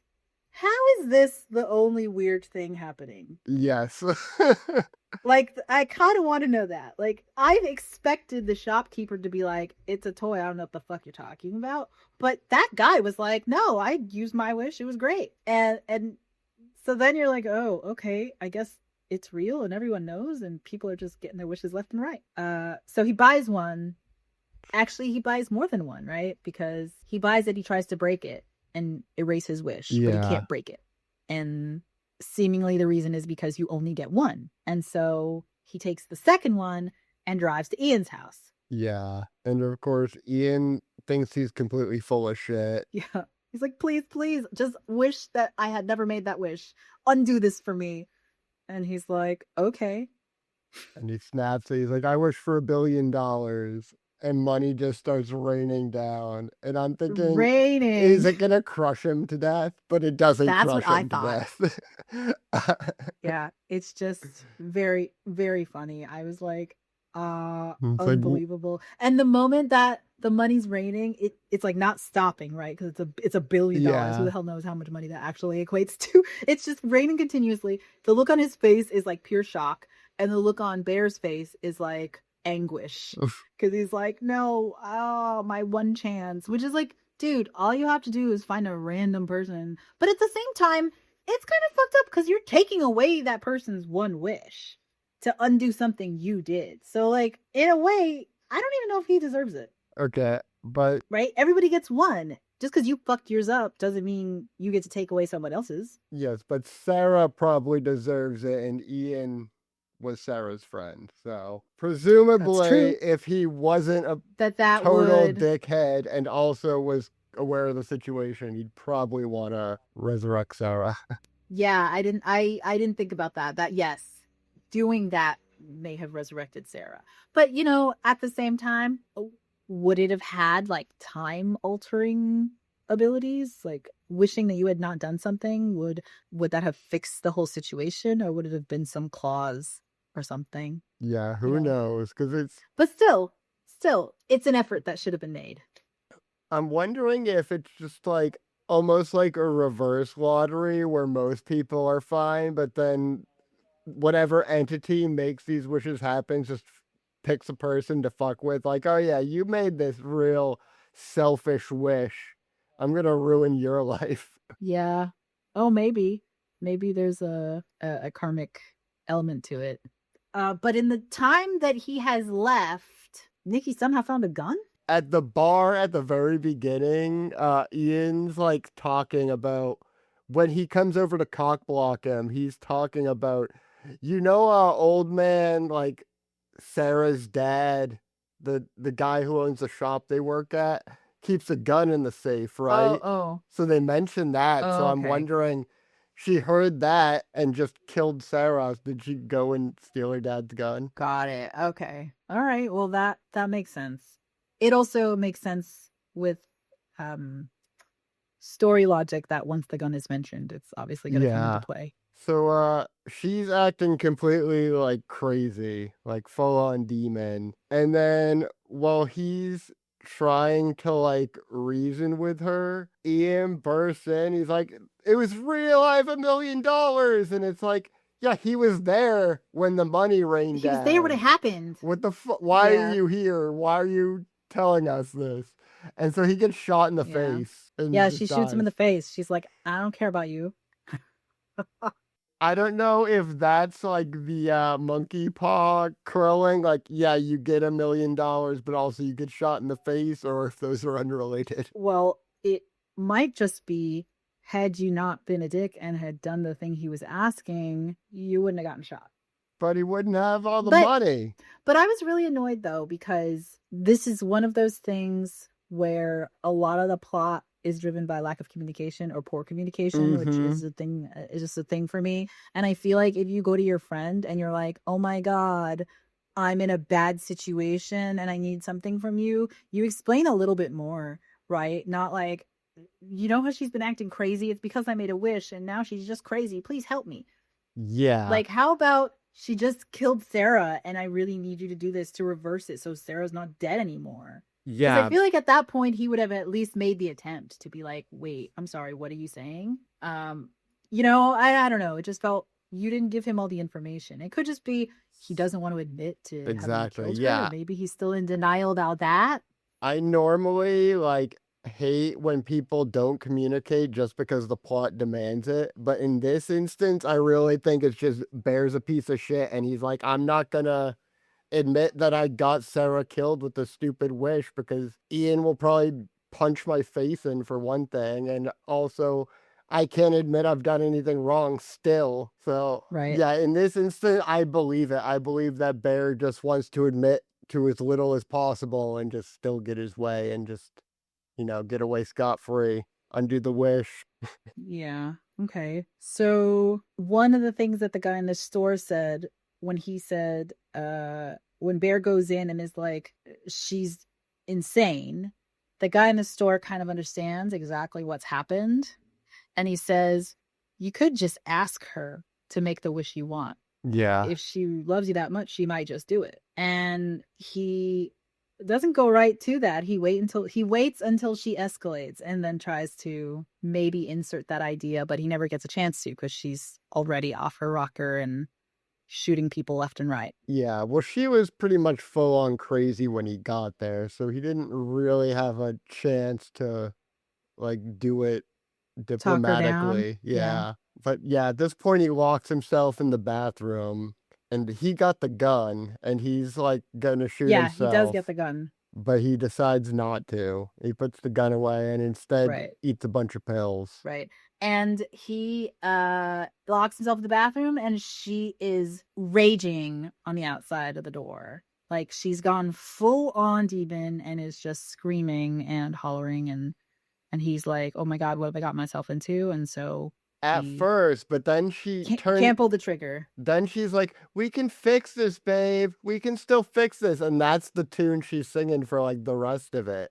how is this the only weird thing happening? Yes. Like, I kind of want to know that. Like, I've expected the shopkeeper to be like, it's a toy, I don't know what the fuck you're talking about. But that guy was like, no, I used my wish, it was great. And so then you're like, oh, okay, I guess it's real and everyone knows and people are just getting their wishes left and right. So he buys one. Actually, he buys more than one, right? Because he buys it, he tries to break it and erase his wish, but he can't break it. And seemingly the reason is because you only get one. And so he takes the second one and drives to Ian's house. Yeah. And of course, Ian thinks he's completely full of shit. Yeah. He's like, please, just wish that I had never made that wish. Undo this for me. And he's like, okay. And he snaps it. He's like, I wish for $1 billion. And money just starts raining down. And I'm thinking, is it going to crush him to death? But it doesn't crush him to death. Yeah, it's just very, very funny. I was like, unbelievable. And the moment that the money's raining, it's like not stopping, right? Because it's $1 billion. Yeah. Who the hell knows how much money that actually equates to? It's just raining continuously. The look on his face is like pure shock. And the look on Bear's face is like, anguish because he's like, no, oh, my one chance, which is like, dude, all you have to do is find a random person. But at the same time, it's kind of fucked up because you're taking away that person's one wish to undo something you did. So, like, in a way, I don't even know if he deserves it. Okay, but Right? Everybody gets one. Just because you fucked yours up doesn't mean you get to take away someone else's. yes, but Sarah probably deserves it, and Ian was Sarah's friend. So presumably, true. if he wasn't a That total would. dickhead and also was aware of the situation, he'd probably want to resurrect Sarah. Yeah, I didn't think about that. That, yes, doing that may have resurrected Sarah. But, you know, at the same time, would it have had like time altering abilities? Like wishing that you had not done something, would that have fixed the whole situation, or would it have been some clause or something? Yeah, who know. knows? Because But still, it's an effort that should have been made. I'm wondering if it's just like almost like a reverse lottery where most people are fine, but then whatever entity makes these wishes happen just picks a person to fuck with. Like, oh yeah, you made this real selfish wish. I'm gonna ruin your life. Yeah. Oh, maybe there's a karmic element to it. But in the time that he has left, Nikki somehow found a gun. At the bar at the very beginning, Ian's like talking about when he comes over to cock block him, he's talking about, old man, like Sarah's dad, the guy who owns the shop they work at, keeps a gun in the safe, right? Oh. So they mentioned that. Oh, So I'm okay. wondering, she heard that and just killed Sarah. Did she go and steal her dad's gun? Got it. Okay. All right. Well, that makes sense. It also makes sense with story logic that once the gun is mentioned, it's obviously going to come Yeah. into play. So she's acting completely like crazy, like full on demon. And then while he's trying to like reason with her, Ian bursts in. He's like, "It was real. I have $1 million." And it's like, yeah, he was there when the money rained He was down. there when it happened. What the fuck? Why Yeah. are you here? Why are you telling us this? And so he gets shot in the Yeah. face. And Yeah, just she shoots him in the dies. face. She's like, I don't care about you. I don't know if that's like the monkey paw curling, like, yeah, you get $1 million, but also you get shot in the face, or if those are unrelated. Well, it might just be, had you not been a dick and had done the thing he was asking, you wouldn't have gotten shot. But he wouldn't have all the But- money. But I was really annoyed though, because this is one of those things where a lot of the plot is driven by lack of communication or poor communication, which Mhm. is just a thing for me. And I feel like if you go to your friend and you're like, oh my God, I'm in a bad situation and I need something from you, you explain a little bit more, right? Not like, you know how she's been acting crazy? It's because I made a wish and now she's just crazy. Please help me. Yeah. Like, how about she just killed Sarah and I really need you to do this to reverse it so Sarah's not dead anymore? Because yeah. I feel like at that point he would have at least made the attempt to be like, wait, I'm sorry, what are you saying? I don't know. It just felt you didn't give him all the information. It could just be he doesn't want to admit to Exactly, having killed her. yeah. Or maybe he's still in denial about that. I normally like hate when people don't communicate just because the plot demands it. But in this instance, I really think it's just Bear's a piece of shit. And he's like, I'm not gonna admit that I got Sarah killed with a stupid wish because Ian will probably punch my face in for one thing. And also, I can't admit I've done anything wrong still. So, Right. yeah, in this instance, I believe it. I believe that Bear just wants to admit to as little as possible and just still get his way and just, get away scot-free, undo the wish. Yeah. Okay. So one of the things that the guy in the store said when he said, when Bear goes in and is like, she's insane, the guy in the store kind of understands exactly what's happened. And he says, you could just ask her to make the wish you want. Yeah. If she loves you that much, she might just do it. And he doesn't go right to that. He waits until she escalates and then tries to maybe insert that idea, but he never gets a chance to because she's already off her rocker and shooting people left and right. Yeah, well, she was pretty much full on crazy when he got there, so he didn't really have a chance to like do it Talk her down. diplomatically. Yeah. Yeah. But yeah, at this point he locks himself in the bathroom and he got the gun and he's like gonna shoot Yeah, he does himself, get the gun. but he decides not to. He puts the gun away and instead Right. eats a bunch of pills. Right. And he locks himself in the bathroom and she is raging on the outside of the door. Like she's gone full on demon and is just screaming and hollering and he's like, "Oh my God, what have I got myself into?" And so At he first, but then she can't pull the trigger. Then she's like, "We can fix this, babe. We can still fix this." And that's the tune she's singing for like the rest of it.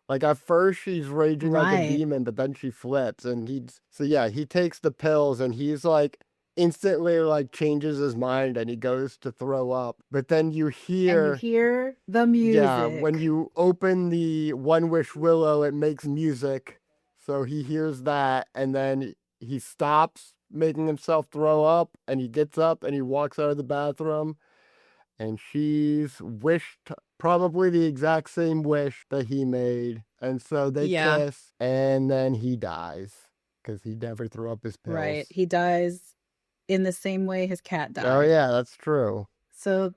Like at first she's raging like a Right. demon, but then she flips and he takes the pills and he's like instantly like changes his mind and he goes to throw up. But then you And you hear hear the music. yeah, when you open the One Wish Willow, it makes music. So he hears that and then he stops making himself throw up and he gets up and he walks out of the bathroom and she's wished probably the exact same wish that he made. And so they Yeah. kiss and then he dies because he never threw up his pills. Right. He dies in the same way his cat died. Oh, yeah, that's true. So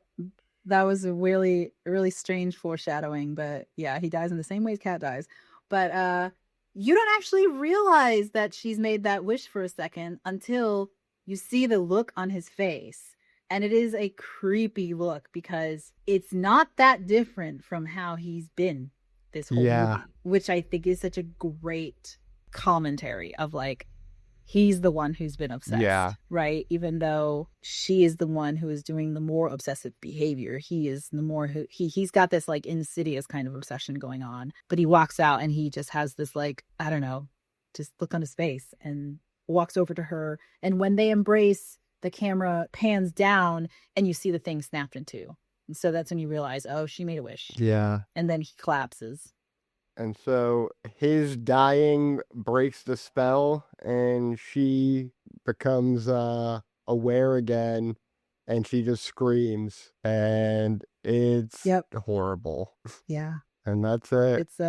that was a really, really strange foreshadowing. But yeah, he dies in the same way his cat dies. But you don't actually realize that she's made that wish for a second until you see the look on his face. And it is a creepy look because it's not that different from how he's been this whole movie, which I think is such a great commentary of like, he's the one who's been obsessed, right? Even though she is the one who is doing the more obsessive behavior, he is the more who he's got this like insidious kind of obsession going on. But he walks out and he just has this like, I don't know, just look on his face and walks over to her. And when they embrace, the camera pans down and you see the thing snapped in two. And so that's when you realize, oh, she made a wish. Yeah. And then he collapses. And so his dying breaks the spell and she becomes aware again and she just screams and it's horrible. Yeah. And that's it. It's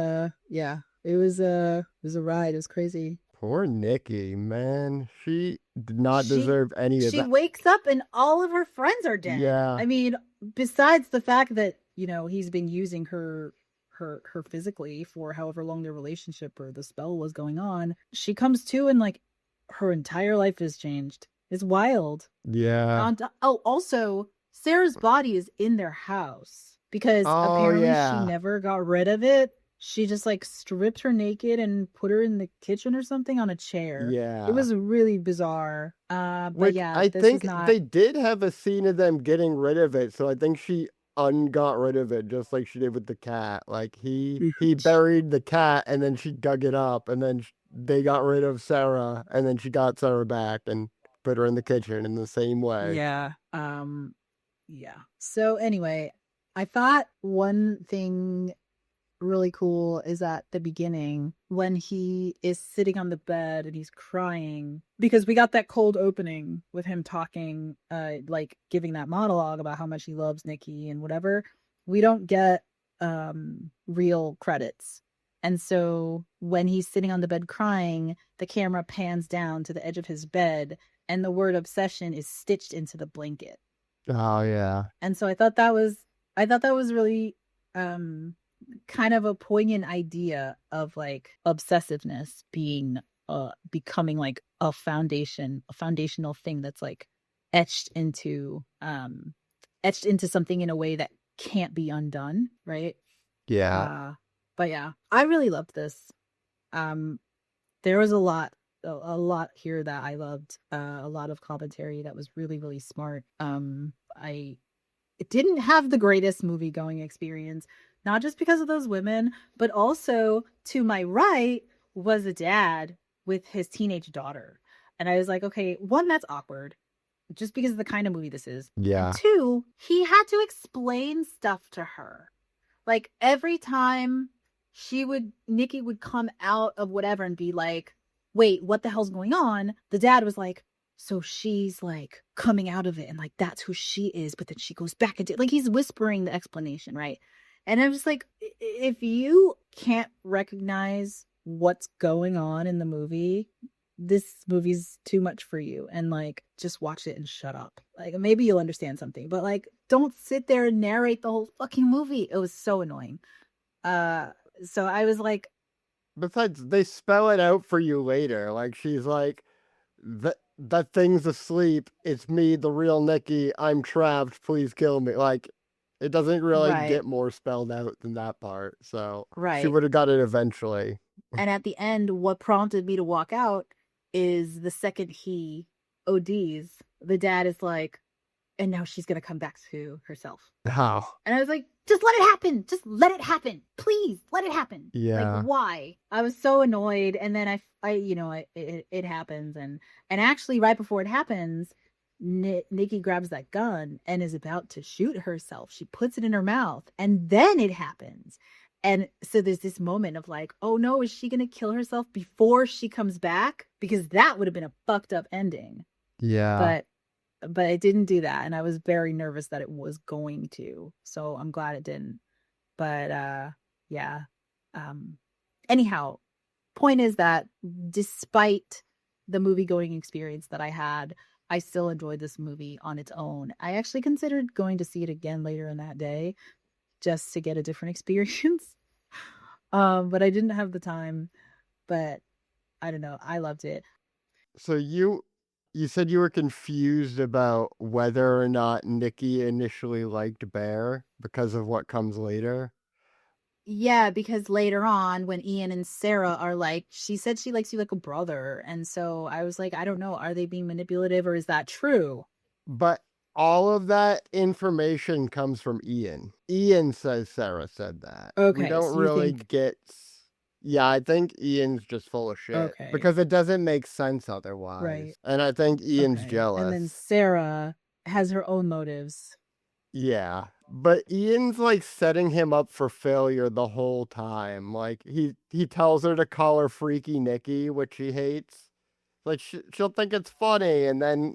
it was a ride. It was crazy. Poor Nikki, man. She did not deserve any of that. She wakes up and all of her friends are dead. Yeah. I mean, besides the fact that, you know, he's been using her physically for however long their relationship or the spell was going on, she comes to and like her entire life has changed. It's wild. Yeah. Also, Sarah's body is in their house because apparently she never got rid of it. She just like stripped her naked and put her in the kitchen or something on a chair. Yeah. It was really bizarre. But yeah, I think they did have a scene of them getting rid of it. So I think she got rid of it just like she did with the cat. Like he buried the cat and then she dug it up and then they got rid of Sarah and then she got Sarah back and put her in the kitchen in the same way. Yeah. Yeah. So anyway, I thought one thing really cool is at the beginning when he is sitting on the bed and he's crying because we got that cold opening with him talking, like giving that monologue about how much he loves Nikki and whatever. We don't get real credits. And so when he's sitting on the bed crying, the camera pans down to the edge of his bed and the word obsession is stitched into the blanket. Oh yeah. And so I thought that was really kind of a poignant idea of like obsessiveness being becoming like a foundational thing that's like etched into something in a way that can't be undone, right? Yeah. But yeah, I really loved this. There was a lot here that I loved, a lot of commentary that was really, really smart. It didn't have the greatest movie going experience, not just because of those women, but also to my right was a dad with his teenage daughter. And I was like, okay, one, that's awkward just because of the kind of movie this is. Yeah. And two, he had to explain stuff to her. Like every time Nikki would come out of whatever and be like, wait, what the hell's going on? The dad was like, So she's like coming out of it and like that's who she is, but then she goes back into like he's whispering the explanation, right? And I'm just like, if you can't recognize what's going on in the movie, this movie's too much for you. And like, just watch it and shut up. Like, maybe you'll understand something, but like, don't sit there and narrate the whole fucking movie. It was so annoying. So I was like, Besides, they spell it out for you later. Like, she's like, that thing's asleep. It's me, the real Nikki. I'm trapped. Please kill me. Like, it doesn't really Right. get more spelled out than that part. So she right. would have got it eventually. And at the end, what prompted me to walk out is the second he ODs, the dad is like, and now she's going to come back to herself. How? And I was like, just let it happen. Just let it happen. Please let it happen. Yeah. Like, why? I was so annoyed. And then it happens. And actually right before it happens, Nikki grabs that gun and is about to shoot herself. She puts it in her mouth and then it happens. And so there's this moment of like, oh no, is she going to kill herself before she comes back? Because that would have been a fucked up ending. Yeah. But it didn't do that. And I was very nervous that it was going to. So I'm glad it didn't. But yeah. Anyhow, point is that despite the movie going experience that I had, I still enjoyed this movie on its own. I actually considered going to see it again later in that day just to get a different experience. But I didn't have the time. But I don't know. I loved it. So you said you were confused about whether or not Nikki initially liked Bear because of what comes later. Yeah, because later on when Ian and Sarah are like, she said she likes you like a brother. And so I was like, I don't know. Are they being manipulative or is that true? But all of that information comes from Ian. Ian says Sarah said that. Okay, We don't so you really think- get. Yeah, I think Ian's just full of shit. Okay. Because it doesn't make sense otherwise. Right. And I think Ian's Okay. jealous. And then Sarah has her own motives. Yeah. But Ian's like setting him up for failure the whole time. Like he tells her to call her Freaky Nikki, which she hates. Like she'll think it's funny, and then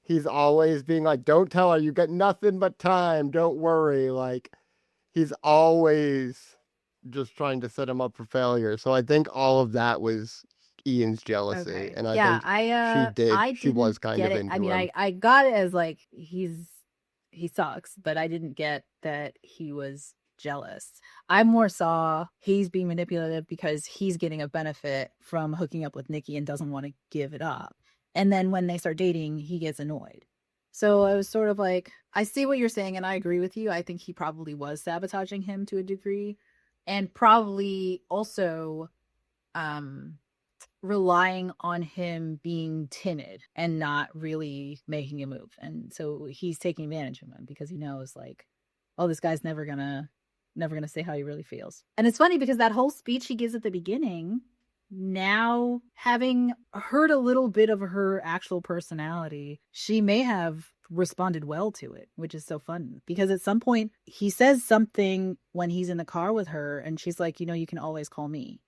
he's always being like, "Don't tell her. You got nothing but time. Don't worry." Like he's always just trying to set him up for failure. So I think all of that was Ian's jealousy, Okay. and I yeah, think she did. I She was didn't kind get of it. into I mean, him. I got it as like he sucks, but I didn't get that he was jealous. I more saw he's being manipulative because he's getting a benefit from hooking up with Nikki and doesn't want to give it up. And then when they start dating, he gets annoyed. So I was sort of like, I see what you're saying and I agree with you. I think he probably was sabotaging him to a degree and probably also relying on him being timid and not really making a move. And so he's taking advantage of him because he knows like, oh, this guy's never gonna say how he really feels. And it's funny because that whole speech he gives at the beginning, now having heard a little bit of her actual personality, she may have responded well to it, which is so fun because at some point he says something when he's in the car with her and she's like, you know, you can always call me.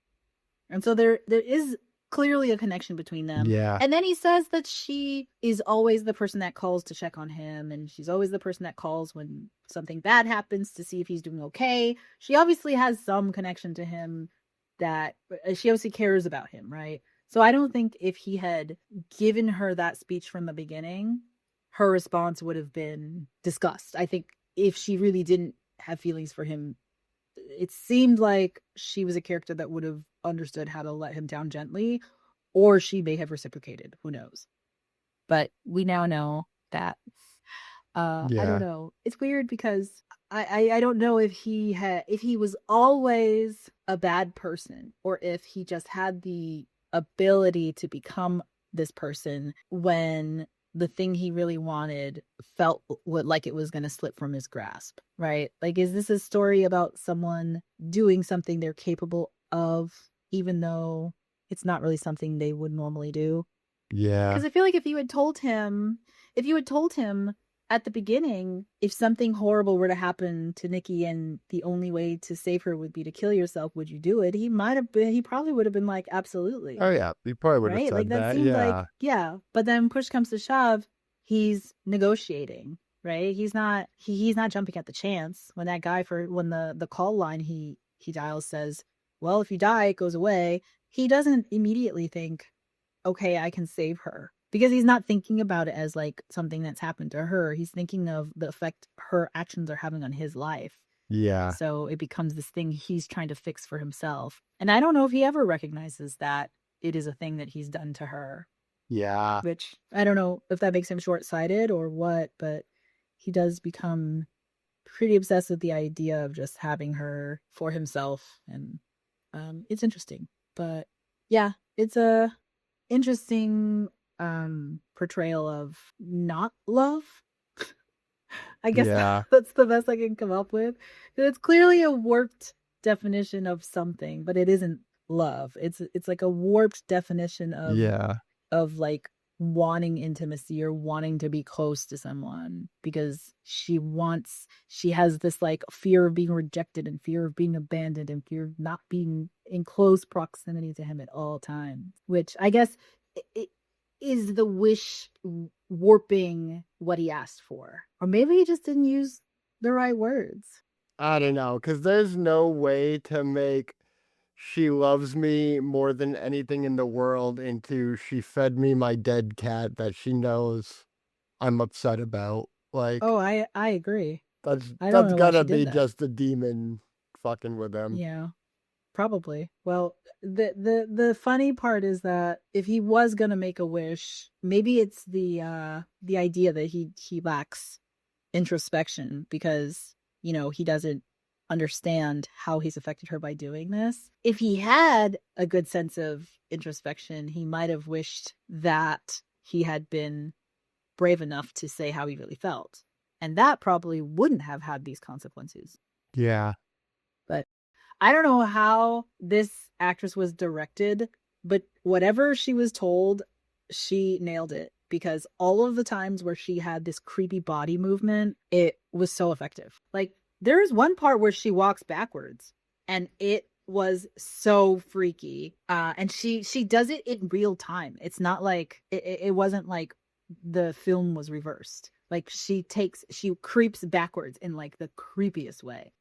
And so there is clearly a connection between them. Yeah. And then he says that she is always the person that calls to check on him and she's always the person that calls when something bad happens to see if he's doing okay. She obviously has some connection to him, that she obviously cares about him, right? So I don't think if he had given her that speech from the beginning, her response would have been disgust. I think if she really didn't have feelings for him, it seemed like she was a character that would have understood how to let him down gently, or she may have reciprocated. Who knows? But we now know that. I don't know. It's weird because I don't know if he was always a bad person or if he just had the ability to become this person when the thing he really wanted felt like it was going to slip from his grasp, right? Like, is this a story about someone doing something they're capable of, even though it's not really something they would normally do? Yeah. Because I feel like if you had told him at the beginning, if something horrible were to happen to Nikki and the only way to save her would be to kill yourself, would you do it? He probably would have been like, absolutely. Oh yeah, you probably would have Right? said Like that that. seemed like, Yeah. yeah. But then push comes to shove, he's negotiating, right? He's not jumping at the chance. When that guy when the call line he dials says, well, if you die, it goes away. He doesn't immediately think, okay, I can save her. Because he's not thinking about it as like something that's happened to her. He's thinking of the effect her actions are having on his life. Yeah. So it becomes this thing he's trying to fix for himself. And I don't know if he ever recognizes that it is a thing that he's done to her. Yeah. Which I don't know if that makes him short-sighted or what, but he does become pretty obsessed with the idea of just having her for himself. And it's interesting. But yeah, it's a interesting portrayal of not love. I guess Yeah. that's the best I can come up with. It's clearly a warped definition of something, but it isn't love. It's like a warped definition of Yeah. of like wanting intimacy or wanting to be close to someone because she has this like fear of being rejected and fear of being abandoned and fear of not being in close proximity to him at all times, which I guess it is the wish warping what he asked for. Or maybe he just didn't use the right words. I don't know, because there's no way to make she loves me more than anything in the world into she fed me my dead cat that she knows I'm upset about. Like, Oh, I agree. that's I don't know why gotta she did be that. just the demon fucking with him. Yeah, probably. Well, the funny part is that if he was gonna make a wish, maybe it's the idea that he lacks introspection because he doesn't understand how he's affected her by doing this. If he had a good sense of introspection, he might have wished that he had been brave enough to say how he really felt, and that probably wouldn't have had these consequences. Yeah. But I don't know how this actress was directed, but whatever she was told, she nailed it. Because all of the times where she had this creepy body movement, it was so effective. Like, there's one part where she walks backwards, and it was so freaky. And she does it in real time. It's not like, it wasn't like the film was reversed. Like, she creeps backwards in like the creepiest way.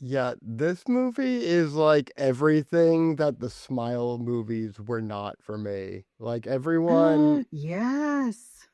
Yeah, this movie is like everything that the Smile movies were not for me. Like everyone Yes.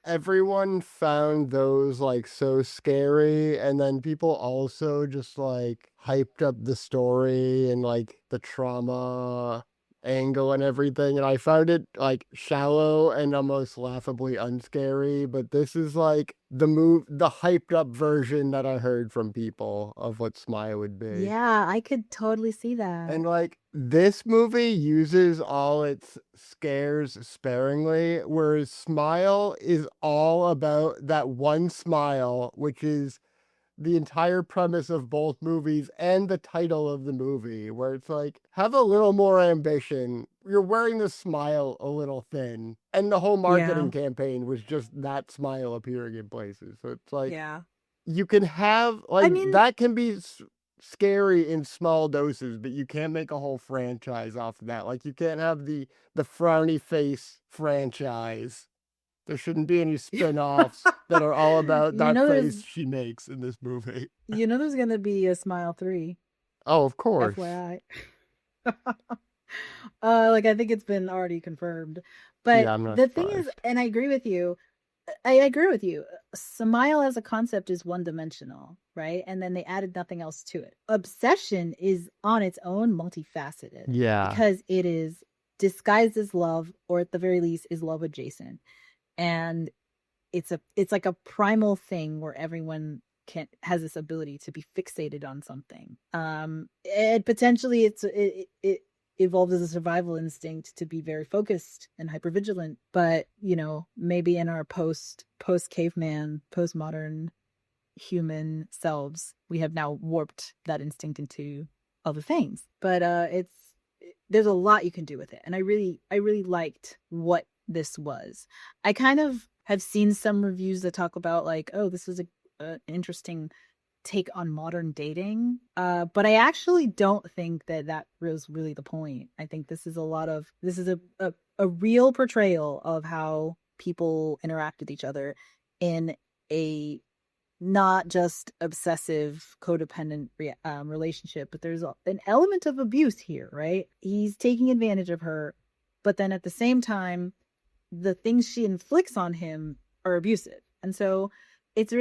found those like so scary, and then people also just like hyped up the story and like the trauma angle and everything, and I found it like shallow and almost laughably unscary. But this is like the hyped up version that I heard from people of what Smile would be. Yeah, I could totally see that. And like this movie uses all its scares sparingly, whereas Smile is all about that one smile, which is the entire premise of both movies and the title of the movie, where it's like, have a little more ambition. You're wearing the smile a little thin. And the whole marketing campaign was just that smile appearing in places. So it's like, Yeah. you can have, like, mean- that can be scary in small doses, but you can't make a whole franchise off of that. Like, you can't have the frowny face franchise. There shouldn't be any spin-offs that are all about that face she makes in this movie. There's going to be a Smile 3. Oh, of course. FYI. Like, I think it's been already confirmed. But Yeah, I'm not the thing is, surprised. and I agree with you, Smile as a concept is one-dimensional, right? And then they added nothing else to it. Obsession is on its own multifaceted. Yeah. Because it is disguised as love, or at the very least is love adjacent. And it's like a primal thing where everyone has this ability to be fixated on something. And potentially it evolved as a survival instinct to be very focused and hypervigilant. But maybe in our post caveman, postmodern human selves, we have now warped that instinct into other things. But there's a lot you can do with it, and I really liked what this was. I kind of have seen some reviews that talk about like, oh, this is a interesting take on modern dating. But I actually don't think that was really the point. I think this is a real portrayal of how people interact with each other in a not just obsessive codependent relationship, but there's an element of abuse here, right? He's taking advantage of her, but then at the same time, the things she inflicts on him are abusive. And so it's a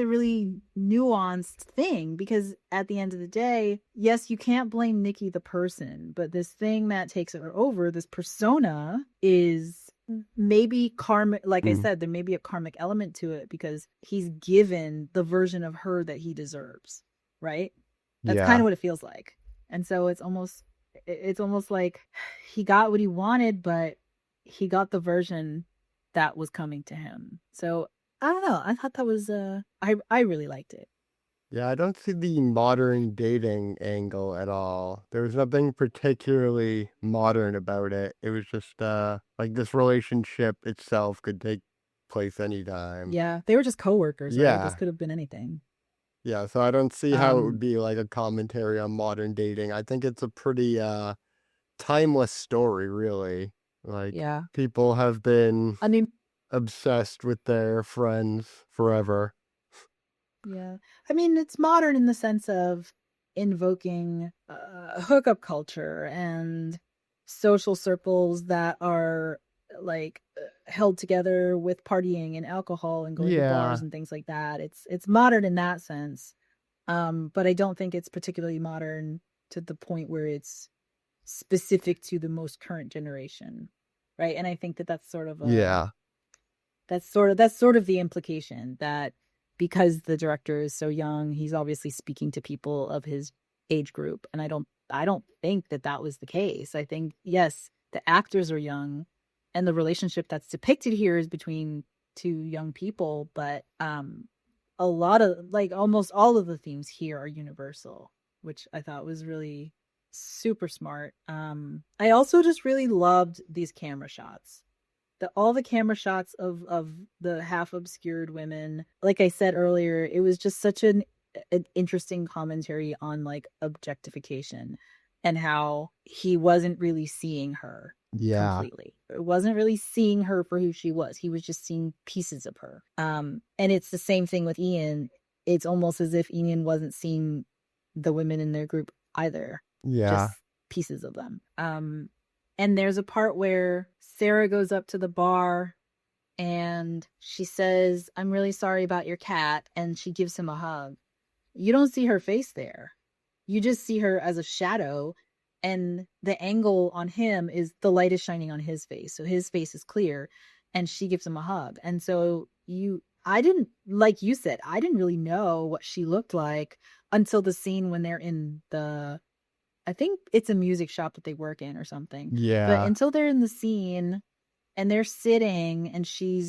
really nuanced thing, because at the end of the day, yes, you can't blame Nikki the person, but this thing that takes her over, this persona, is maybe karmic. Like I said, there may be a karmic element to it because he's given the version of her that he deserves, right? That's kind of what it feels like. And so it's almost like he got what he wanted, but he got the version that was coming to him. So I don't know. I thought that was I really liked it. Yeah, I don't see the modern dating angle at all. There was nothing particularly modern about it. It was just like this relationship itself could take place anytime. Yeah, they were just coworkers, right? Yeah. This could have been anything. Yeah, so I don't see how it would be like a commentary on modern dating. I think it's a pretty timeless story, really. Like, Yeah. people have been I mean, obsessed with their friends forever. yeah. I mean, it's modern in the sense of invoking hookup culture and social circles that are like held together with partying and alcohol and going to bars Yeah. and things like that. It's modern in that sense. But I don't think it's particularly modern to the point where it's specific to the most current generation, right? And I think that's sort of Yeah. that's sort of the implication, that because the director is so young, he's obviously speaking to people of his age group. And I don't think that was the case. I think, yes, the actors are young and the relationship that's depicted here is between two young people, but a lot of, like, almost all of the themes here are universal, which I thought was really super smart. I also just really loved these camera shots. All the camera shots of the half obscured women. Like I said earlier, it was just such an interesting commentary on like objectification and how he wasn't really seeing her Yeah. completely. It wasn't really seeing her for who she was. He was just seeing pieces of her. And it's the same thing with Ian. It's almost as if Ian wasn't seeing the women in their group either. Yeah. Just pieces of them. And there's a part where Sarah goes up to the bar and she says, "I'm really sorry about your cat." And she gives him a hug. You don't see her face there. You just see her as a shadow. And the angle on him is the light is shining on his face. So his face is clear and she gives him a hug. And so I didn't, like you said, I didn't really know what she looked like until the scene when they're in I think it's a music shop that they work in or something. Yeah. But until they're in the scene and they're sitting and she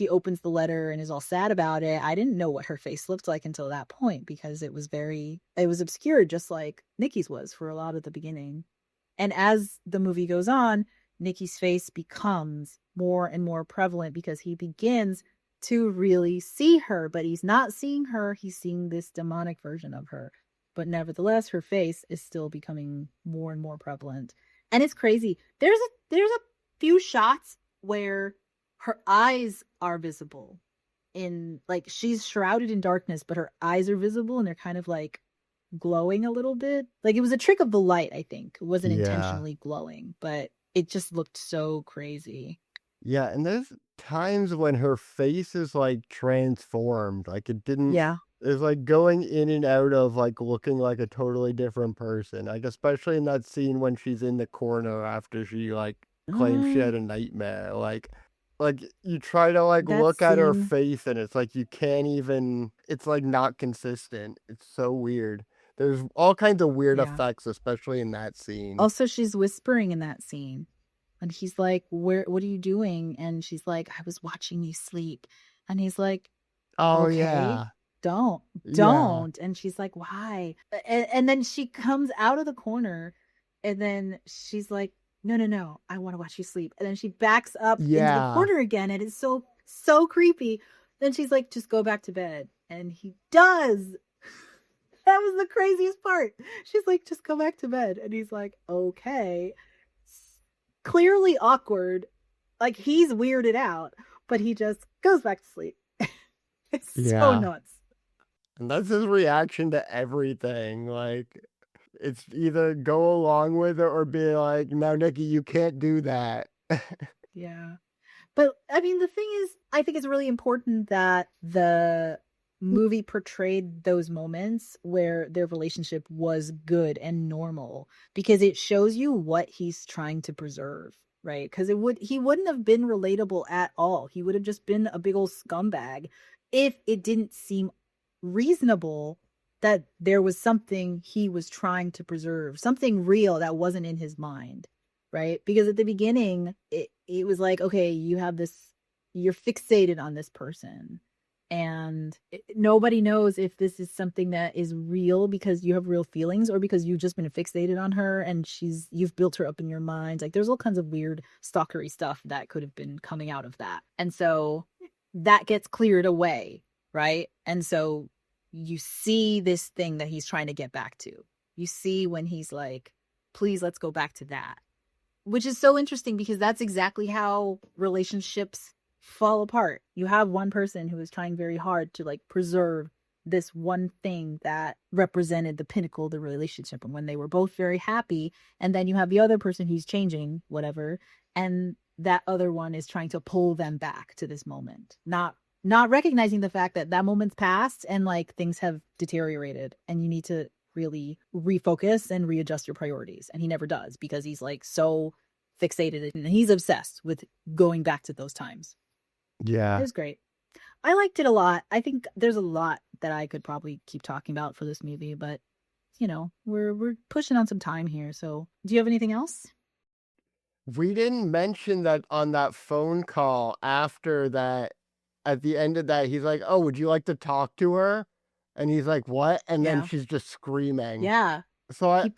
opens the letter and is all sad about it, I didn't know what her face looked like until that point, because it was obscured, just like Nikki's was for a lot of the beginning. And as the movie goes on, Nikki's face becomes more and more prevalent because he begins to really see her, but he's not seeing her. He's seeing this demonic version of her. But nevertheless, her face is still becoming more and more prevalent. And it's crazy. There's a few shots where her eyes are visible, in like she's shrouded in darkness, but her eyes are visible and they're kind of like glowing a little bit. Like it was a trick of the light, I think. It wasn't intentionally glowing, but it just looked so crazy. Yeah, and there's times when her face is like transformed. Like it didn't. Yeah. It's like going in and out of like looking like a totally different person. Like especially in that scene when she's in the corner after she like claims she had a nightmare. Like you try to like That look at her scene- face and it's like you can't even. It's like not consistent. It's so weird. There's all kinds of weird Yeah. effects, especially in that scene. Also, she's whispering in that scene. And he's like, what are you doing? And she's like, "I was watching you sleep." And he's like, Oh okay. yeah. don't Yeah. And she's like, "Why?" And then she comes out of the corner and then she's like, no, I want to watch you sleep. And then she backs up into the Yeah. corner again, and it's so So creepy. Then she's like, just go back to bed. And he does. That was the craziest part. She's like, just go back to bed. And he's like, okay. Clearly awkward. Like, he's weirded out, but he just goes back to sleep. It's so Yeah. nuts. And that's his reaction to everything. Like, it's either go along with it or be like, no, Nikki, you can't do that. Yeah. But I mean, the thing is, I think it's really important that the movie portrayed those moments where their relationship was good and normal, because it shows you what he's trying to preserve, right? Because he wouldn't have been relatable at all. He would have just been a big old scumbag if it didn't seem reasonable that there was something he was trying to preserve, something real that wasn't in his mind, right? Because at the beginning, it was like, okay, you have this, you're fixated on this person, and nobody knows if this is something that is real because you have real feelings, or because you've just been fixated on her and you've built her up in your mind. Like, there's all kinds of weird stalkery stuff that could have been coming out of that. And so that gets cleared away, right? And so you see this thing that he's trying to get back to. You see when he's like, please, let's go back to that. Which is so interesting, because that's exactly how relationships fall apart. You have one person who is trying very hard to like preserve this one thing that represented the pinnacle of the relationship, and when they were both very happy, and then you have the other person who's changing, whatever, and that other one is trying to pull them back to this moment, not recognizing the fact that that moment's passed and like things have deteriorated, and you need to really refocus and readjust your priorities. And he never does, because he's like so fixated and he's obsessed with going back to those times. It Yeah. was great. I liked it a lot. I think there's a lot that I could probably keep talking about for this movie, but you know, we're pushing on some time here. So do you have anything else? We didn't mention that on that phone call after that, at the end of that, he's like, oh, would you like to talk to her? And he's like, what? And then Yeah. she's just screaming. Yeah. So He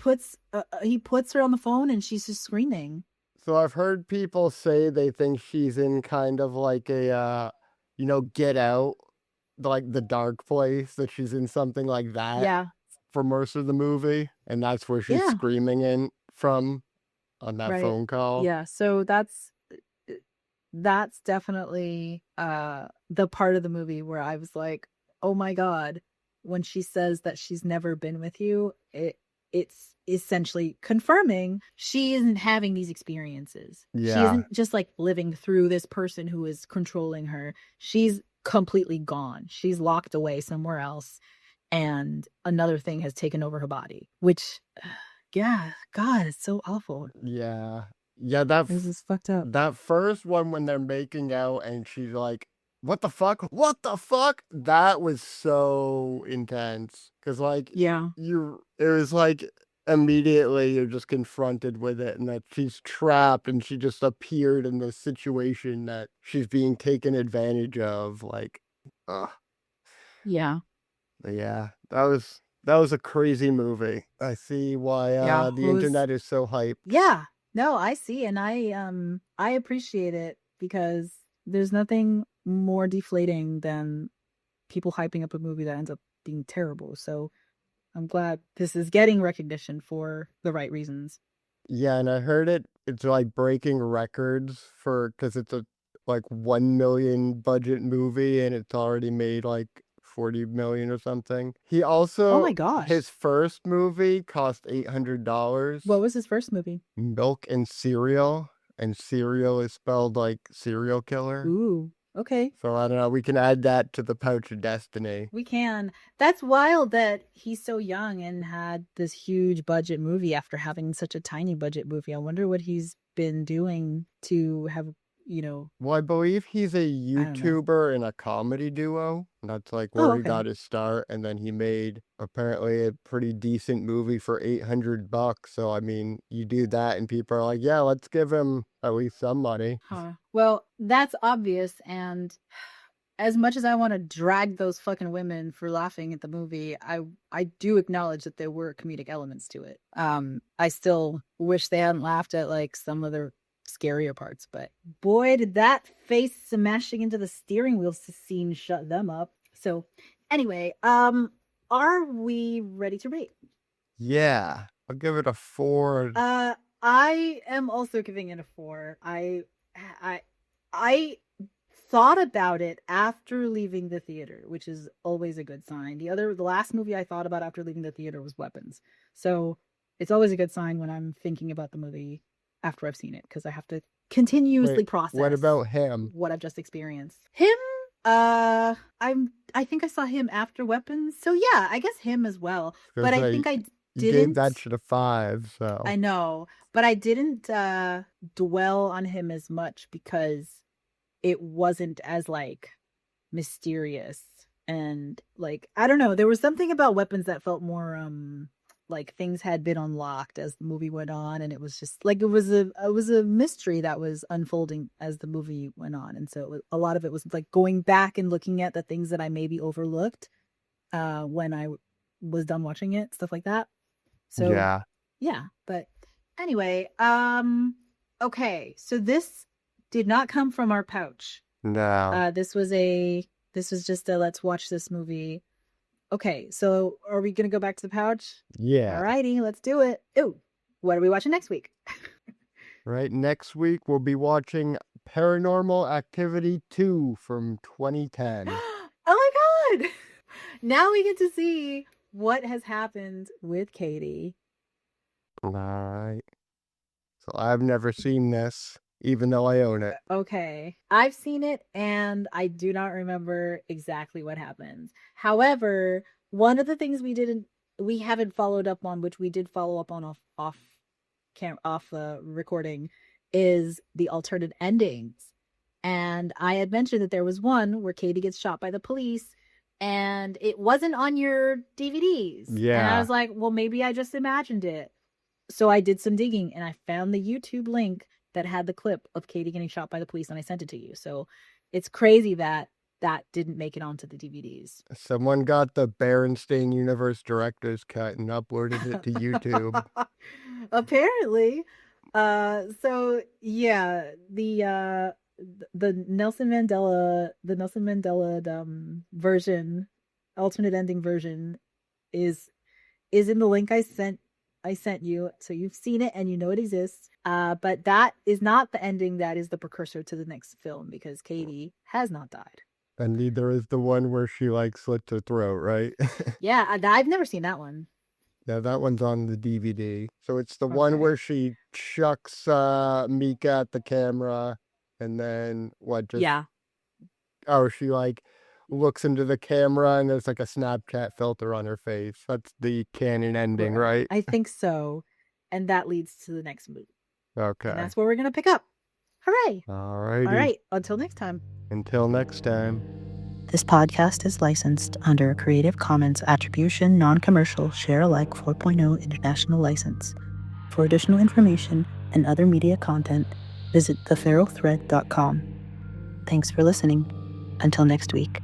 puts her on the phone and she's just screaming. So I've heard people say they think she's in kind of like a, Get Out, like the dark place, that she's in something like that Yeah. for most of the movie. And that's where she's Yeah. screaming in from on that Right. phone call. Yeah. So that's definitely the part of the movie where I was like, oh my God, when she says that she's never been with you, it's essentially confirming she isn't having these experiences. She Yeah. isn't just like living through this person who is controlling her. She's completely gone. She's locked away somewhere else, and another thing has taken over her body, which, yeah, God, it's so awful. Yeah. Yeah, This is fucked up. that first one when they're making out and she's like, what the fuck? What the fuck? That was so intense. Cause like Yeah. it was like immediately you're just confronted with it, and that she's trapped and she just appeared in this situation that she's being taken advantage of. Like, ugh. Yeah. But yeah, that was a crazy movie. I see why Yeah, the it was- internet is so hyped. Yeah. No, I see, and I appreciate it, because there's nothing more deflating than people hyping up a movie that ends up being terrible. So I'm glad this is getting recognition for the right reasons. Yeah, and I heard it's like breaking records because it's a like 1 million budget movie and it's already made like 40 million or something. He also, Oh my gosh. his first movie cost $800. What was his first movie? Milk and Cereal, and cereal is spelled like serial killer. Ooh, okay. So I don't know, we can add that to the Pouch of Destiny. We can. That's wild that he's so young and had this huge budget movie after having such a tiny budget movie. I wonder what he's been doing to have, Well, I believe he's a don't know. YouTuber in a comedy duo. That's like where Oh, he okay. got his start, and then he made apparently a pretty decent movie for $800. So I mean, you do that, and people are like, "Yeah, let's give him at least some money." Huh. Well, that's obvious, and as much as I want to drag those fucking women for laughing at the movie, I do acknowledge that there were comedic elements to it. I still wish they hadn't laughed at like some of the scarier parts. But boy, did that face smashing into the steering wheel scene shut them up. So anyway, are we ready to rate? Yeah, I'll give it a 4. I am also giving it a 4. I thought about it after leaving the theater, which is always a good sign. The last movie I thought about after leaving the theater was Weapons. So it's always a good sign when I'm thinking about the movie after I've seen it, because I have to continuously process What about him? what I've just experienced. Him, I think I saw him after Weapons. So yeah, I guess him as well. But I think I You gave that shit a 5, so. I know, but I didn't dwell on him as much because it wasn't as like mysterious and like, I don't know, there was something about Weapons that felt more like things had been unlocked as the movie went on, and it was just like it was a mystery that was unfolding as the movie went on. And so a lot of it was like going back and looking at the things that I maybe overlooked when I was done watching it, stuff like that. So yeah, but anyway, okay, so this did not come from our pouch. No. This was just a let's watch this movie. Okay, so are we gonna go back to the pouch? Yeah. Alrighty, let's do it. Ooh, what are we watching next week? Right, next week we'll be watching Paranormal Activity 2 from 2010. Oh my god! Now we get to see what has happened with Katie. Alright. So I've never seen this, even though I own it. Okay. I've seen it and I do not remember exactly what happens. However, one of the things we haven't followed up on, which we did follow up on off recording, is the alternate endings. And I had mentioned that there was one where Katie gets shot by the police and it wasn't on your DVDs. Yeah. And I was like, well, maybe I just imagined it. So I did some digging and I found the YouTube link that had the clip of Katie getting shot by the police, and I sent it to you. So it's crazy that didn't make it onto the DVDs. Someone got the Berenstain Universe director's cut and uploaded it to YouTube. Apparently. So yeah, the Nelson Mandela version, alternate ending version is in the link I sent you, so you've seen it and you know it exists. But that is not the ending that is the precursor to the next film, because Katie has not died. And neither is the one where she like slits her throat, right? Yeah, I've never seen that one. Yeah, that one's on the DVD. So it's the one where she chucks Mika at the camera, and then she like looks into the camera and there's like a Snapchat filter on her face. That's the canon ending, right? I think so. And that leads to the next movie. Okay. And that's where we're going to pick up. Hooray. All right. All right. Until next time. Until next time. This podcast is licensed under a Creative Commons Attribution Non-Commercial Share-alike 4.0 International License. For additional information and other media content, visit theferalthread.com. Thanks for listening. Until next week.